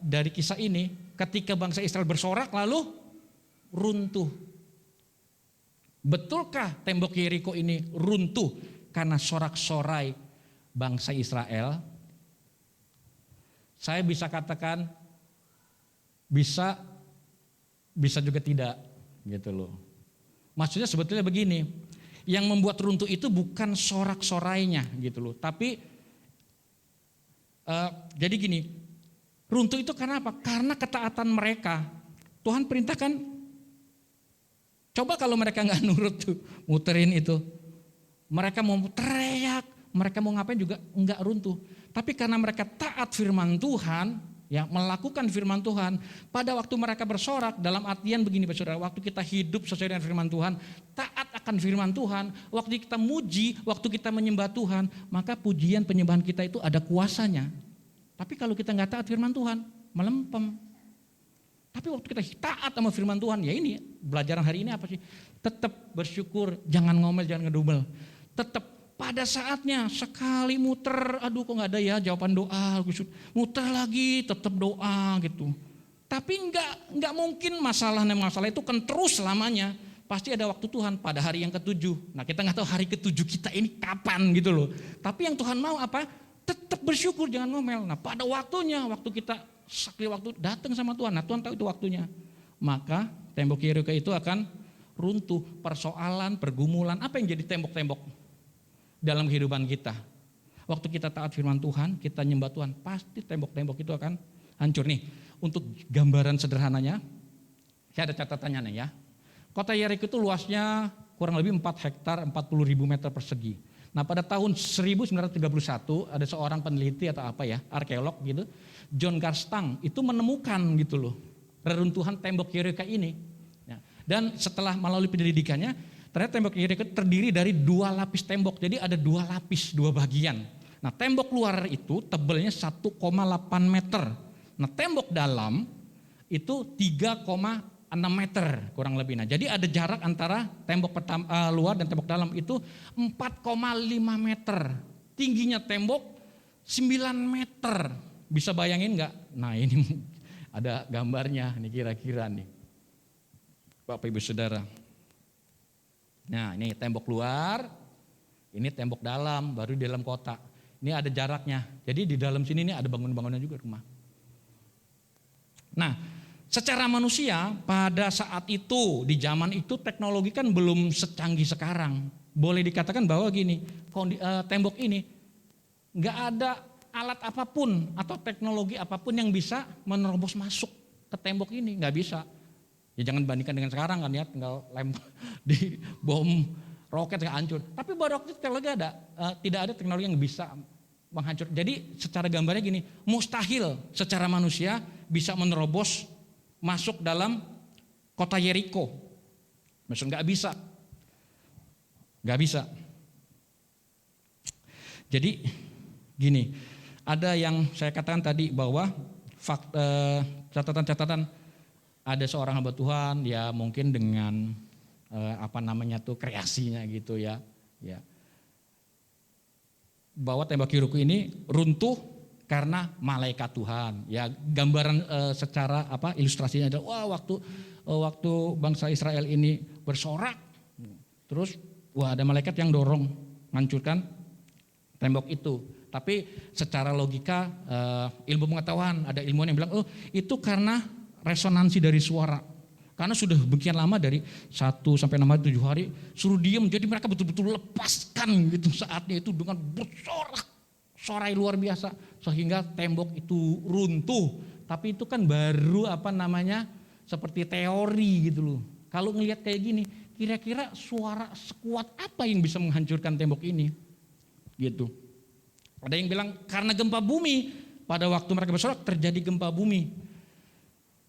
dari kisah ini, ketika bangsa Israel bersorak lalu runtuh. Betulkah tembok Yeriko ini runtuh karena sorak-sorai bangsa Israel? Saya bisa katakan bisa juga tidak gitu loh. Maksudnya sebetulnya begini, yang membuat runtuh itu bukan sorak-sorainya gitu loh, tapi jadi gini, runtuh itu karena apa? Karena ketaatan mereka. Tuhan perintahkan, coba kalau mereka nggak nurut tuh, muterin itu, mereka mau teriak, mereka mau ngapain juga nggak runtuh. Tapi karena mereka taat firman Tuhan, ya melakukan firman Tuhan, pada waktu mereka bersorak, dalam artian begini Pak Saudara, waktu kita hidup sesuai dengan firman Tuhan, taat akan firman Tuhan, waktu kita muji, waktu kita menyembah Tuhan, maka pujian penyembahan kita itu ada kuasanya. Tapi kalau kita nggak taat firman Tuhan, melempem. Tapi waktu kita taat sama firman Tuhan, ya ini pelajaran hari ini apa sih? Tetap bersyukur, jangan ngomel, jangan ngedumel. Tetap pada saatnya sekali muter, aduh kok nggak ada ya jawaban doa, muter lagi tetap doa gitu. Tapi nggak mungkin masalah itu kan terus selamanya. Pasti ada waktu Tuhan pada hari yang ke-7. Nah kita nggak tahu hari ke-7 kita ini kapan gitu loh. Tapi yang Tuhan mau apa? Tetap bersyukur, jangan ngomel. Nah pada waktunya, waktu kita waktu datang sama Tuhan, nah Tuhan tahu itu waktunya. Maka tembok Yeriko itu akan runtuh. Persoalan, pergumulan, apa yang jadi tembok-tembok dalam kehidupan kita? Waktu kita taat firman Tuhan, kita nyembah Tuhan, pasti tembok-tembok itu akan hancur. Nih, untuk gambaran sederhananya, saya ada catatannya nih ya. Kota Yeriko itu luasnya kurang lebih 4 hektar, 40.000 meter persegi. Nah pada tahun 1931 ada seorang peneliti atau apa ya, arkeolog gitu, John Garstang itu menemukan gitu loh, reruntuhan tembok Yeriko ini. Ya, dan setelah melalui penyelidikannya, ternyata tembok Yeriko terdiri dari 2 lapis tembok, jadi ada 2 lapis, 2 bagian. Nah tembok luar itu tebalnya 1,8 meter. Nah tembok dalam itu 3,6 meter kurang lebih. Nah jadi ada jarak antara tembok luar dan tembok dalam itu 4,5 meter. Tingginya tembok 9 meter. Bisa bayangin nggak? Nah ini ada gambarnya nih kira-kira nih. Bapak Ibu Saudara. Nah ini tembok luar, ini tembok dalam, baru di dalam kota. Ini ada jaraknya. Jadi di dalam sini nih ada bangunan-bangunan juga rumah. Nah, secara manusia pada saat itu, di zaman itu teknologi kan belum secanggih sekarang. Boleh dikatakan bahwa gini, tembok ini nggak ada alat apapun atau teknologi apapun yang bisa menerobos masuk ke tembok ini, nggak bisa. Ya jangan bandingkan dengan sekarang kan ya, tinggal lempar di bom roket nggak hancur. Tapi pada waktu itu teknologi ada, tidak ada teknologi yang bisa menghancur. Jadi secara gambarnya gini, mustahil secara manusia bisa menerobos masuk dalam kota Yeriko. Maksudnya nggak bisa. Nggak bisa. Jadi gini, ada yang saya katakan tadi bahwa catatan-catatan ada seorang hamba Tuhan ya mungkin dengan kreasinya gitu ya. Bahwa tembok Yeriko ini runtuh karena malaikat Tuhan. Ya gambaran secara ilustrasinya adalah waktu bangsa Israel ini bersorak, terus ada malaikat yang dorong menghancurkan tembok itu. Tapi secara logika ilmu pengetahuan, ada ilmuwan yang bilang itu karena resonansi dari suara. Karena sudah begitu lama dari 1 sampai 6 hari 7 hari suruh diam, jadi mereka betul-betul lepaskan gitu saatnya itu dengan bersorak luar biasa sehingga tembok itu runtuh. Tapi itu kan baru seperti teori gitu loh. Kalau ngelihat kayak gini, kira-kira suara sekuat apa yang bisa menghancurkan tembok ini? Gitu. Ada yang bilang karena gempa bumi, pada waktu mereka bersorak terjadi gempa bumi.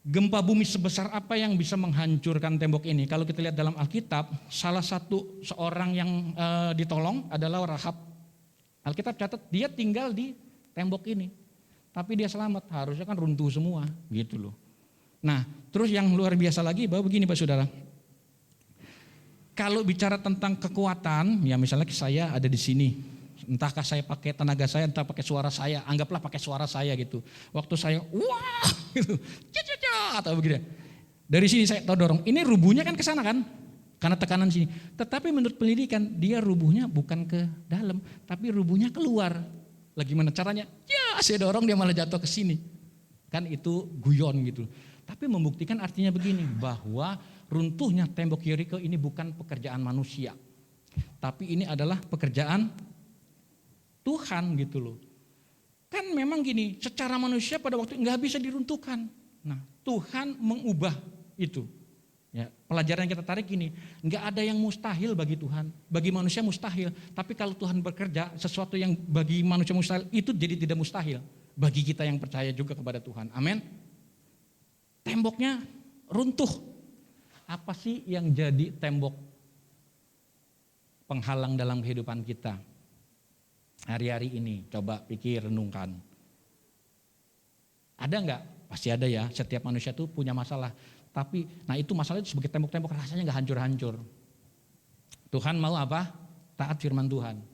Gempa bumi sebesar apa yang bisa menghancurkan tembok ini? Kalau kita lihat dalam Alkitab, salah satu seorang yang ditolong adalah Rahab. Alkitab catat dia tinggal di tembok ini, tapi dia selamat. Harusnya kan runtuh semua, gitu loh. Nah, terus yang luar biasa lagi bahwa begini Pak Saudara. Kalau bicara tentang kekuatan, ya misalnya saya ada di sini. Entahkah saya pakai tenaga saya, entah pakai suara saya, anggaplah pakai suara saya gitu. Waktu saya, wah, gitu, atau begitu. Dari sini saya tahu dorong, ini rubuhnya kan ke sana kan, karena tekanan sini. Tetapi menurut pendidikan, dia rubuhnya bukan ke dalam, tapi rubuhnya keluar. Lagi mana caranya? Ya, saya dorong dia malah jatuh ke sini. Kan itu guyon gitu. Tapi membuktikan artinya begini, bahwa runtuhnya tembok Yeriko ini bukan pekerjaan manusia, tapi ini adalah pekerjaan Tuhan gitu loh. Kan memang gini, secara manusia pada waktu nggak bisa diruntuhkan. Nah, Tuhan mengubah itu. Ya, pelajaran yang kita tarik gini, nggak ada yang mustahil bagi Tuhan. Bagi manusia mustahil, tapi kalau Tuhan bekerja, sesuatu yang bagi manusia mustahil itu jadi tidak mustahil bagi kita yang percaya juga kepada Tuhan. Amin. Temboknya runtuh. Apa sih yang jadi tembok penghalang dalam kehidupan kita? Hari-hari ini coba pikir, renungkan. Ada enggak? Pasti ada ya, setiap manusia tuh punya masalah. Tapi nah itu masalah itu sebagai tembok-tembok rasanya enggak hancur-hancur. Tuhan mau apa? Taat firman Tuhan.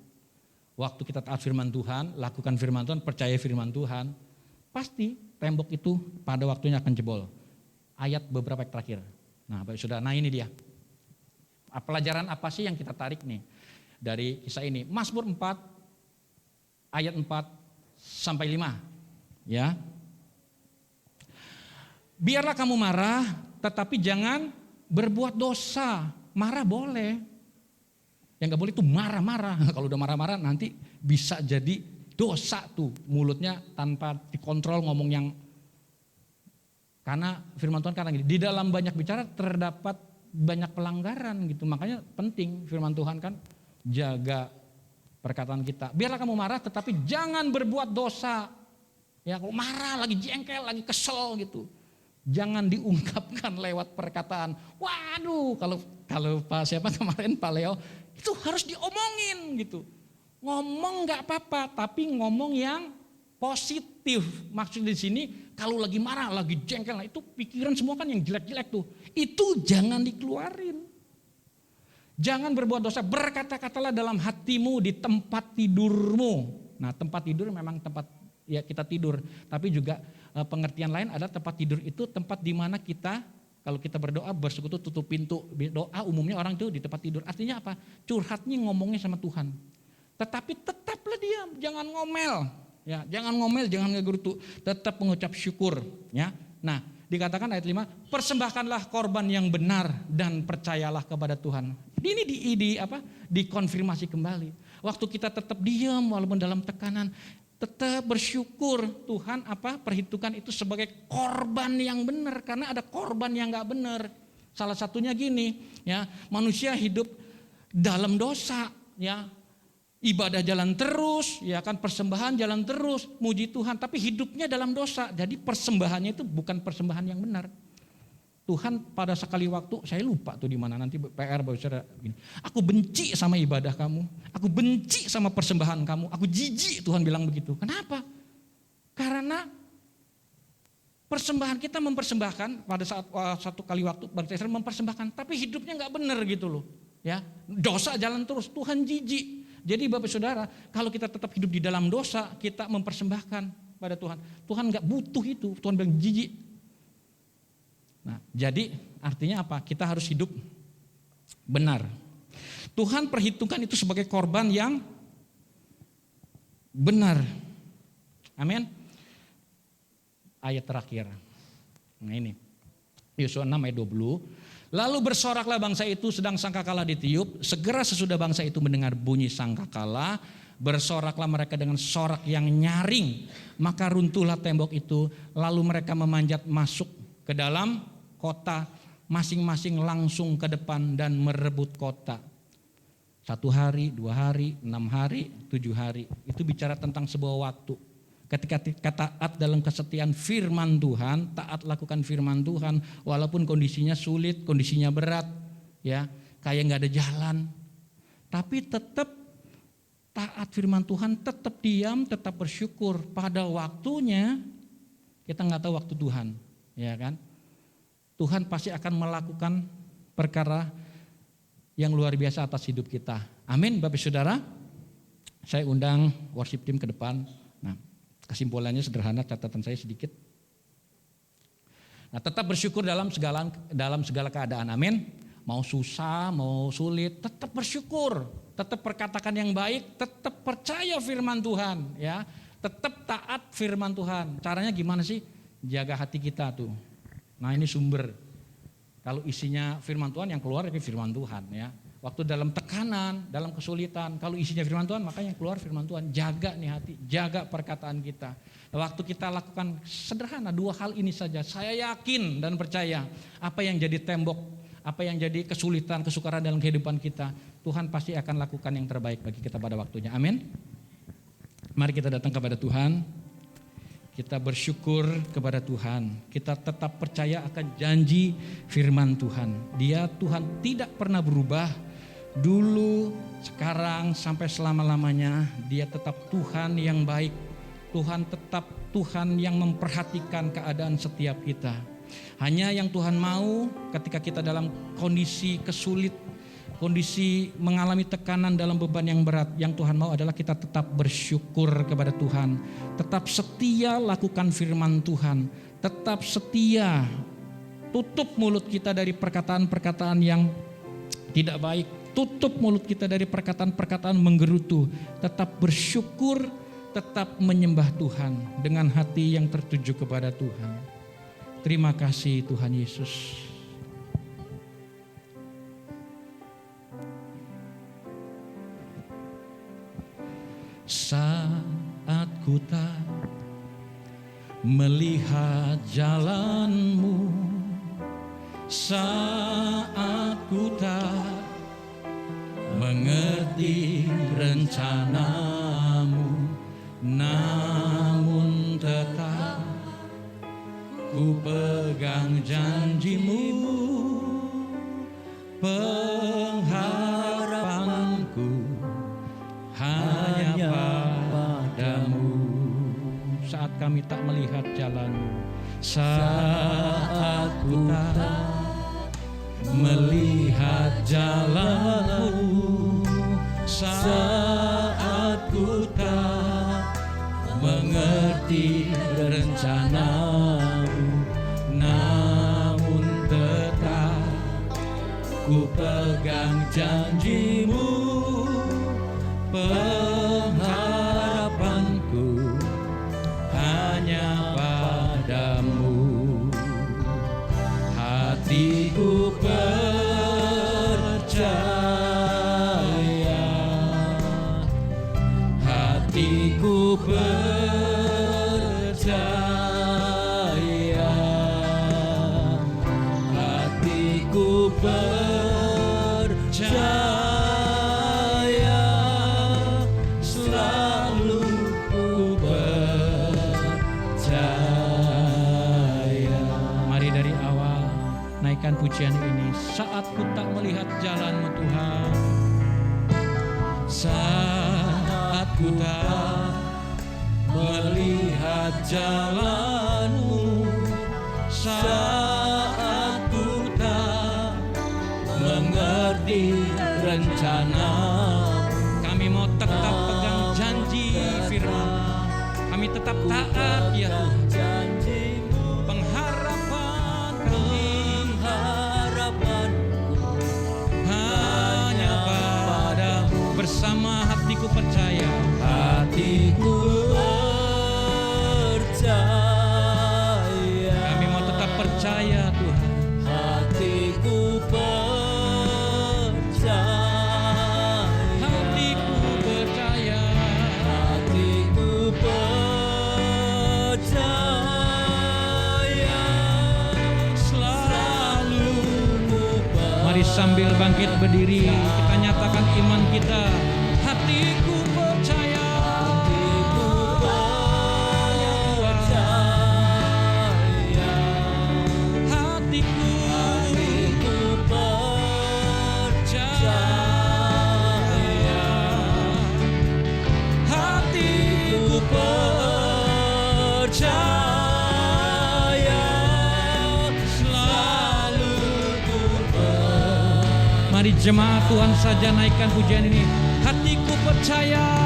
Waktu kita taat firman Tuhan, lakukan firman Tuhan, percaya firman Tuhan, pasti tembok itu pada waktunya akan jebol. Ayat beberapa yang terakhir. Nah Bapak Saudara, nah ini dia. Pelajaran apa sih yang kita tarik nih dari kisah ini? Mazmur 4 ayat 4 sampai 5 ya. Biarlah kamu marah tetapi jangan berbuat dosa. Marah boleh. Yang gak boleh itu marah-marah. Kalau udah marah-marah nanti bisa jadi dosa tuh, mulutnya tanpa dikontrol ngomong yang, karena firman Tuhan kata gini, di dalam banyak bicara terdapat banyak pelanggaran gitu. Makanya penting firman Tuhan kan, jaga perkataan kita. Biarlah kamu marah tetapi jangan berbuat dosa. Ya, kalau marah lagi jengkel, lagi kesel gitu, jangan diungkapkan lewat perkataan. Waduh, kalau Pak siapa kemarin, Pak Leo, itu harus diomongin gitu. Ngomong nggak apa-apa, tapi ngomong yang positif. Maksud di sini kalau lagi marah, lagi jengkel, nah itu pikiran semua kan yang jelek-jelek tuh. Itu jangan dikeluarin. Jangan berbuat dosa, berkata-katalah dalam hatimu di tempat tidurmu. Nah, tempat tidur memang tempat ya kita tidur, tapi juga pengertian lain adalah tempat tidur itu tempat di mana kita kalau kita berdoa bersekutu tutup pintu. Doa umumnya orang itu di tempat tidur. Artinya apa? Curhatnya ngomongnya sama Tuhan. Tetapi tetaplah diam, jangan ngomel, ya, jangan ngomel, jangan ngegerutu, tetap mengucap syukur, ya. Nah, dikatakan ayat 5, persembahkanlah korban yang benar dan percayalah kepada Tuhan. Ini dikonfirmasi kembali. Waktu kita tetap diam walaupun dalam tekanan, tetap bersyukur, Tuhan perhitungkan itu sebagai korban yang benar, karena ada korban yang nggak benar. Salah satunya gini, ya, manusia hidup dalam dosa, ya. Ibadah jalan terus, ya kan, persembahan jalan terus, muji Tuhan, tapi hidupnya dalam dosa. Jadi persembahannya itu bukan persembahan yang benar. Tuhan pada sekali waktu, saya lupa tuh di mana, nanti PR Bapak Saudara gini. Aku benci sama ibadah kamu, aku benci sama persembahan kamu, aku jijik, Tuhan bilang begitu. Kenapa? Karena persembahan kita mempersembahkan pada saat satu kali waktu Bapak Saudara mempersembahkan, tapi hidupnya nggak benar gitu loh. Ya, dosa jalan terus, Tuhan jijik. Jadi Bapak Saudara, kalau kita tetap hidup di dalam dosa, kita mempersembahkan pada Tuhan. Tuhan nggak butuh itu, Tuhan bilang jijik. Nah, jadi artinya apa? Kita harus hidup benar. Tuhan perhitungkan itu sebagai korban yang benar. Amin. Ayat terakhir. Nah ini, Yosua 6 ayat 20. Lalu bersoraklah bangsa itu sedang sangkakala ditiup. Segera sesudah bangsa itu mendengar bunyi sangkakala, bersoraklah mereka dengan sorak yang nyaring. Maka runtuhlah tembok itu. Lalu mereka memanjat masuk ke dalam kota. Masing-masing langsung ke depan dan merebut kota. 1 hari, 2 hari, 6 hari, 7 hari. Itu bicara tentang sebuah waktu. Ketika taat dalam kesetiaan firman Tuhan, taat lakukan firman Tuhan, walaupun kondisinya sulit, kondisinya berat, ya, kayak nggak ada jalan, tapi tetap taat firman Tuhan, tetap diam, tetap bersyukur. Pada waktunya, kita nggak tahu waktu Tuhan, ya kan? Tuhan pasti akan melakukan perkara yang luar biasa atas hidup kita. Amin, Bapak Saudara. Saya undang worship team ke depan. Nah, kesimpulannya sederhana, catatan saya sedikit. Nah, tetap bersyukur dalam segala keadaan. Amin. Mau susah, mau sulit, tetap bersyukur. Tetap perkatakan yang baik, tetap percaya firman Tuhan, ya. Tetap taat firman Tuhan. Caranya gimana sih? Jaga hati kita tuh. Nah, ini sumber. Kalau isinya firman Tuhan, yang keluar itu firman Tuhan, ya. Waktu dalam tekanan, dalam kesulitan, kalau isinya firman Tuhan, maka yang keluar firman Tuhan. Jaga nih hati, jaga perkataan kita. Waktu kita lakukan sederhana 2 hal ini saja, saya yakin dan percaya apa yang jadi tembok, apa yang jadi kesulitan, kesukaran dalam kehidupan kita, Tuhan pasti akan lakukan yang terbaik bagi kita pada waktunya. Amin. Mari kita datang kepada Tuhan. Kita bersyukur kepada Tuhan. Kita tetap percaya akan janji firman Tuhan. Dia Tuhan tidak pernah berubah. Dulu, sekarang, sampai selama-lamanya Dia tetap Tuhan yang baik. Tuhan tetap Tuhan yang memperhatikan keadaan setiap kita. Hanya yang Tuhan mau ketika kita dalam kondisi kesulit, kondisi mengalami tekanan dalam beban yang berat, yang Tuhan mau adalah kita tetap bersyukur kepada Tuhan. Tetap setia lakukan firman Tuhan. Tetap setia tutup mulut kita dari perkataan-perkataan yang tidak baik. Tutup mulut kita dari perkataan-perkataan menggerutu. Tetap bersyukur, tetap menyembah Tuhan dengan hati yang tertuju kepada Tuhan. Terima kasih Tuhan Yesus. Saat ku tak melihat jalan-Mu, saat ku tak mengerti rencana-Mu, namun tetap ku pegang janji-Mu. Pengharapanku hanya padamu. Saat kami tak melihat jalan-Mu, saat ku tak melihat jalan-Mu, saat ku tak mengerti rencana-Mu, namun tetap ku pegang janji-Mu. Pengharapanku hanya padamu. Hatiku percaya, hatiku percaya, hatiku percaya, selalu ku percaya. Mari dari awal naikkan pujian ini. Saat ku tak melihat jalan-Mu Tuhan, saat ku tak melihat jalan-Mu, saat ku tak mengerti rencana, kami mau tetap pegang janji firman. Kami tetap taat ya Tuhan. Pengharapan hanya padamu. Bersama hatiku percaya, hatiku percaya. Kami mau tetap percaya Tuhan. Hatiku percaya, hatiku percaya, hatiku percaya, selalu ku percaya. Mari sambil bangkit berdiri kita nyatakan iman kita. Hatiku percaya, hatiku percaya, hatiku percaya, hatiku percaya, selalu ku percaya. Mari jemaat Tuhan saja naikkan pujian ini. Hatiku percaya.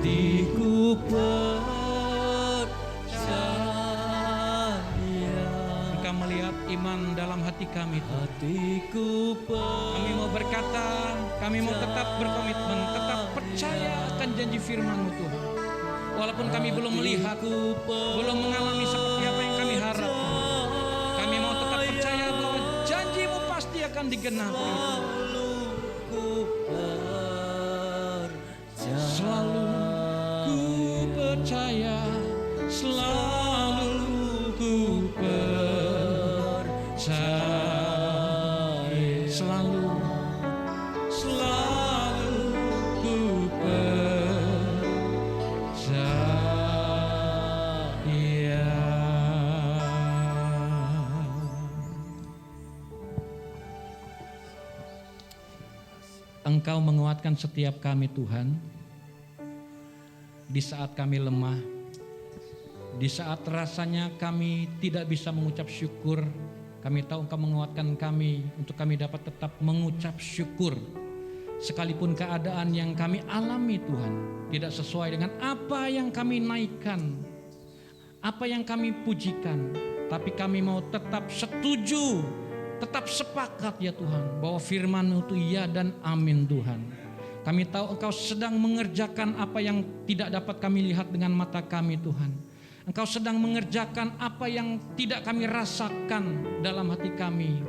Hatiku percaya. Engkau melihat iman dalam hati kami Tuhan. Hatiku kami mau berkata, kami mau tetap berkomitmen, tetap percaya akan janji firman-Mu Tuhan. Walaupun kami belum melihat, belum mengalami seperti apa yang kami harapkan, kami mau tetap percaya bahwa janji-Mu pasti akan digenapi. Selalu ku percaya, selalu ku percaya, selalu ku percaya. Engkau menguatkan setiap kami Tuhan. Di saat kami lemah, di saat rasanya kami tidak bisa mengucap syukur, kami tahu Engkau menguatkan kami untuk kami dapat tetap mengucap syukur. Sekalipun keadaan yang kami alami Tuhan tidak sesuai dengan apa yang kami naikkan, apa yang kami pujikan, tapi kami mau tetap setuju, tetap sepakat ya Tuhan, bahwa firman-Mu itu ya dan amin Tuhan. Kami tahu Engkau sedang mengerjakan apa yang tidak dapat kami lihat dengan mata kami Tuhan. Engkau sedang mengerjakan apa yang tidak kami rasakan dalam hati kami.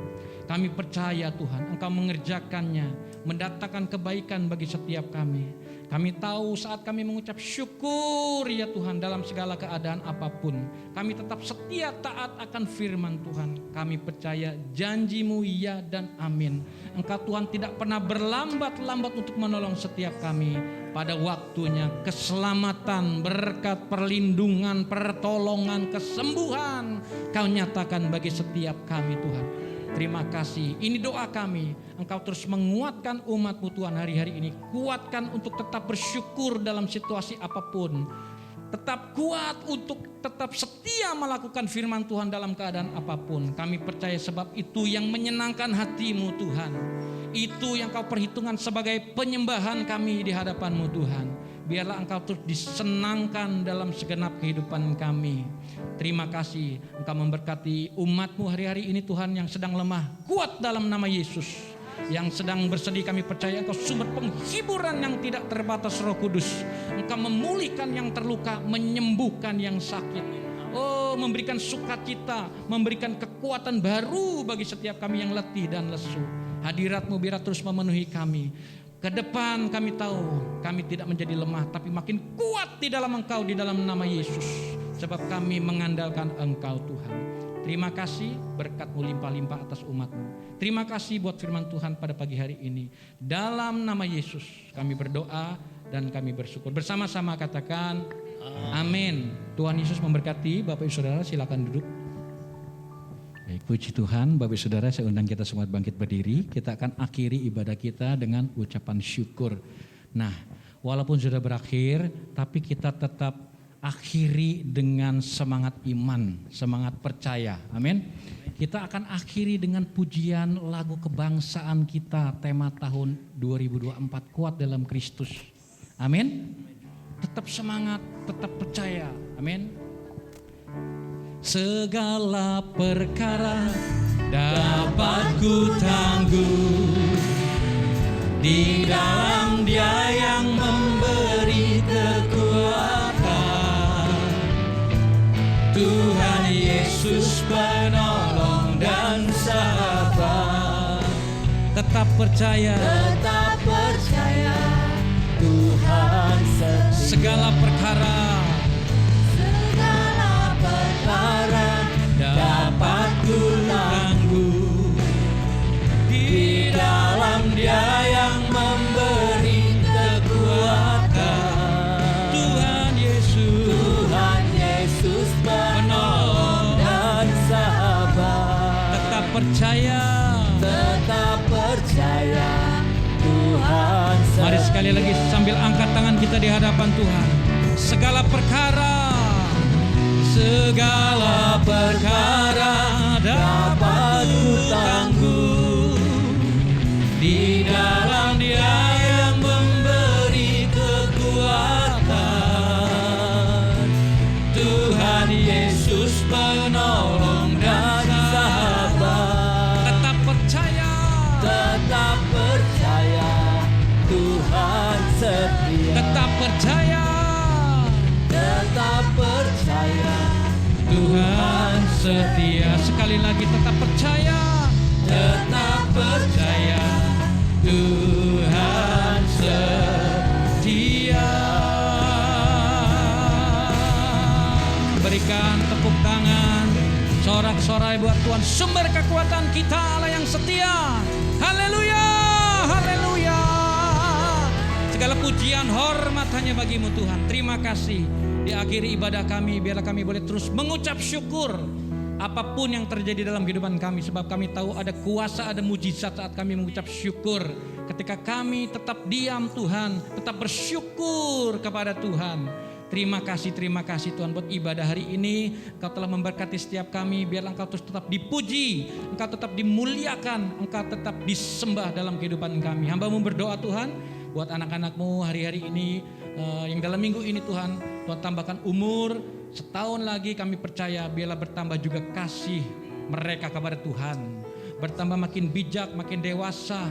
Kami percaya Tuhan, Engkau mengerjakannya, mendatangkan kebaikan bagi setiap kami. Kami tahu saat kami mengucap syukur ya Tuhan dalam segala keadaan apapun, kami tetap setia taat akan firman Tuhan. Kami percaya janji-Mu ya dan amin. Engkau Tuhan tidak pernah berlambat-lambat untuk menolong setiap kami. Pada waktunya keselamatan, berkat, perlindungan, pertolongan, kesembuhan Kau nyatakan bagi setiap kami Tuhan. Terima kasih. Ini doa kami. Engkau terus menguatkan umat-Mu Tuhan hari-hari ini. Kuatkan untuk tetap bersyukur dalam situasi apapun. Tetap kuat untuk tetap setia melakukan firman Tuhan dalam keadaan apapun. Kami percaya sebab itu yang menyenangkan hati-Mu Tuhan. Itu yang Kau perhitungkan sebagai penyembahan kami di hadapan-Mu Tuhan. Biarlah Engkau terus disenangkan dalam segenap kehidupan kami. Terima kasih Engkau memberkati umat-Mu hari-hari ini Tuhan yang sedang lemah. Kuat dalam nama Yesus. Yang sedang bersedih kami percaya Engkau sumber penghiburan yang tidak terbatas Roh Kudus. Engkau memulihkan yang terluka, menyembuhkan yang sakit. Oh, memberikan sukacita, memberikan kekuatan baru bagi setiap kami yang letih dan lesu. Hadirat-Mu biar terus memenuhi kami. Ke depan kami tahu kami tidak menjadi lemah, tapi makin kuat di dalam Engkau, di dalam nama Yesus. Sebab kami mengandalkan Engkau Tuhan. Terima kasih berkat-Mu limpah-limpah atas umat-Mu. Terima kasih buat firman Tuhan pada pagi hari ini. Dalam nama Yesus kami berdoa dan kami bersyukur. Bersama-sama katakan amin. Tuhan Yesus memberkati. Bapak Ibu Saudara silakan duduk. Baik, puji Tuhan, Bapak Ibu Saudara, saya undang kita semua bangkit berdiri. Kita akan akhiri ibadah kita dengan ucapan syukur. Nah, walaupun sudah berakhir, tapi kita tetap akhiri dengan semangat iman, semangat percaya. Amin. Kita akan akhiri dengan pujian lagu kebangsaan kita, tema tahun 2024, kuat dalam Kristus. Amin. Tetap semangat, tetap percaya. Amin. Segala perkara dapat ku tangguh di dalam Dia yang memberi kekuatan. Tuhan Yesus penolong dan sahabat. Tetap percaya, Tuhan setia. segala perkara dapat ku tangguh di dalam Dia yang memberi kekuatan. Tuhan Yesus penolong dan sahabat. Tetap percaya Tuhan setia. Mari sekali lagi sambil angkat tangan kita di hadapan Tuhan. Segala perkara dapat ku tangguh di dalam Dia yang memberi kekuatan. Tuhan Yesus penolong dan sahabat. Tetap percaya Tuhan setia. tetap percaya Tuhan setia. Sekali lagi tetap percaya Tuhan setia. Berikan tepuk tangan, sorak-sorai buat Tuhan, sumber kekuatan kita, Allah yang setia. Haleluya, haleluya. Segala pujian hormat hanya bagi-Mu Tuhan. Terima kasih. Di akhir ibadah kami, biarlah kami boleh terus mengucap syukur apapun yang terjadi dalam kehidupan kami. Sebab kami tahu ada kuasa, ada mujizat saat kami mengucap syukur. Ketika kami tetap diam Tuhan, tetap bersyukur kepada Tuhan. Terima kasih Tuhan buat ibadah hari ini. Engkau telah memberkati setiap kami. Biarlah Engkau terus tetap dipuji, Engkau tetap dimuliakan, Engkau tetap disembah dalam kehidupan kami. Hamba-Mu berdoa Tuhan buat anak-anak-Mu hari-hari ini, yang dalam minggu ini Tuhan tambahkan umur setahun lagi. Kami percaya biarlah bertambah juga kasih mereka kepada Tuhan, bertambah makin bijak, makin dewasa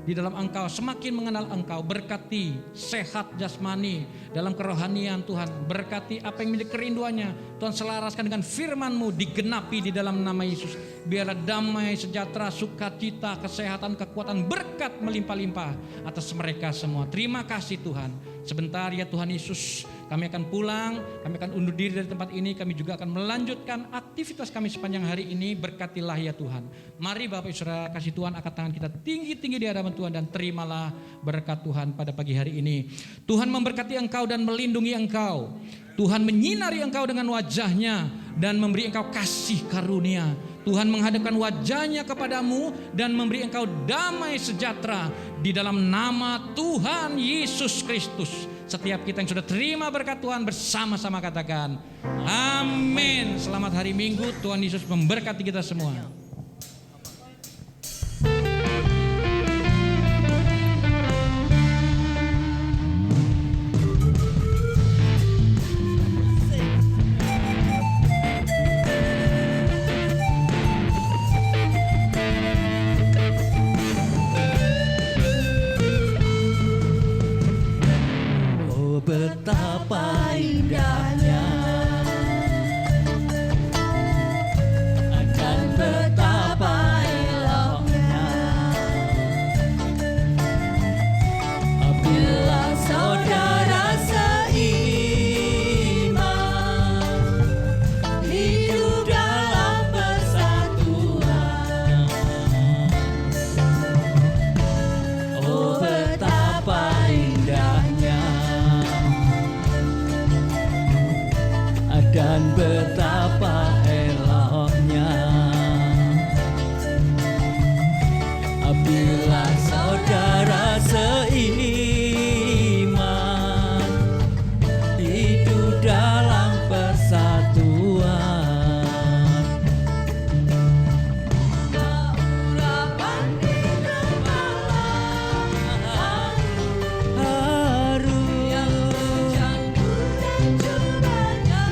di dalam Engkau, semakin mengenal Engkau. Berkati sehat jasmani, dalam kerohanian Tuhan. Berkati apa yang menjadi kerinduannya Tuhan, selaraskan dengan firman-Mu, digenapi di dalam nama Yesus. Biarlah damai, sejahtera, sukacita, kesehatan, kekuatan, berkat melimpah-limpah atas mereka semua. Terima kasih Tuhan. Sebentar ya Tuhan Yesus, kami akan pulang, kami akan undur diri dari tempat ini. Kami juga akan melanjutkan aktivitas kami sepanjang hari ini. Berkatilah ya Tuhan. Mari Bapak Ibu Saudara, kasih Tuhan angkat tangan kita tinggi-tinggi di hadapan Tuhan, dan terimalah berkat Tuhan pada pagi hari ini. Tuhan memberkati engkau dan melindungi engkau. Tuhan menyinari engkau dengan wajahnya dan memberi engkau kasih karunia. Tuhan menghadapkan wajahnya kepadamu dan memberi engkau damai sejahtera di dalam nama Tuhan Yesus Kristus. Setiap kita yang sudah terima berkat Tuhan bersama-sama katakan amin. Selamat hari Minggu, Tuhan Yesus memberkati kita semua. Betapa indahnya dan betapa eloknya apabila saudara seiman hidup dalam persatuan. Oh betapa indahnya dan betapa eloknya apabila saudara seiman hidup dalam persatuan. Urapan di kepala harum yang tercampur dan jubahnya.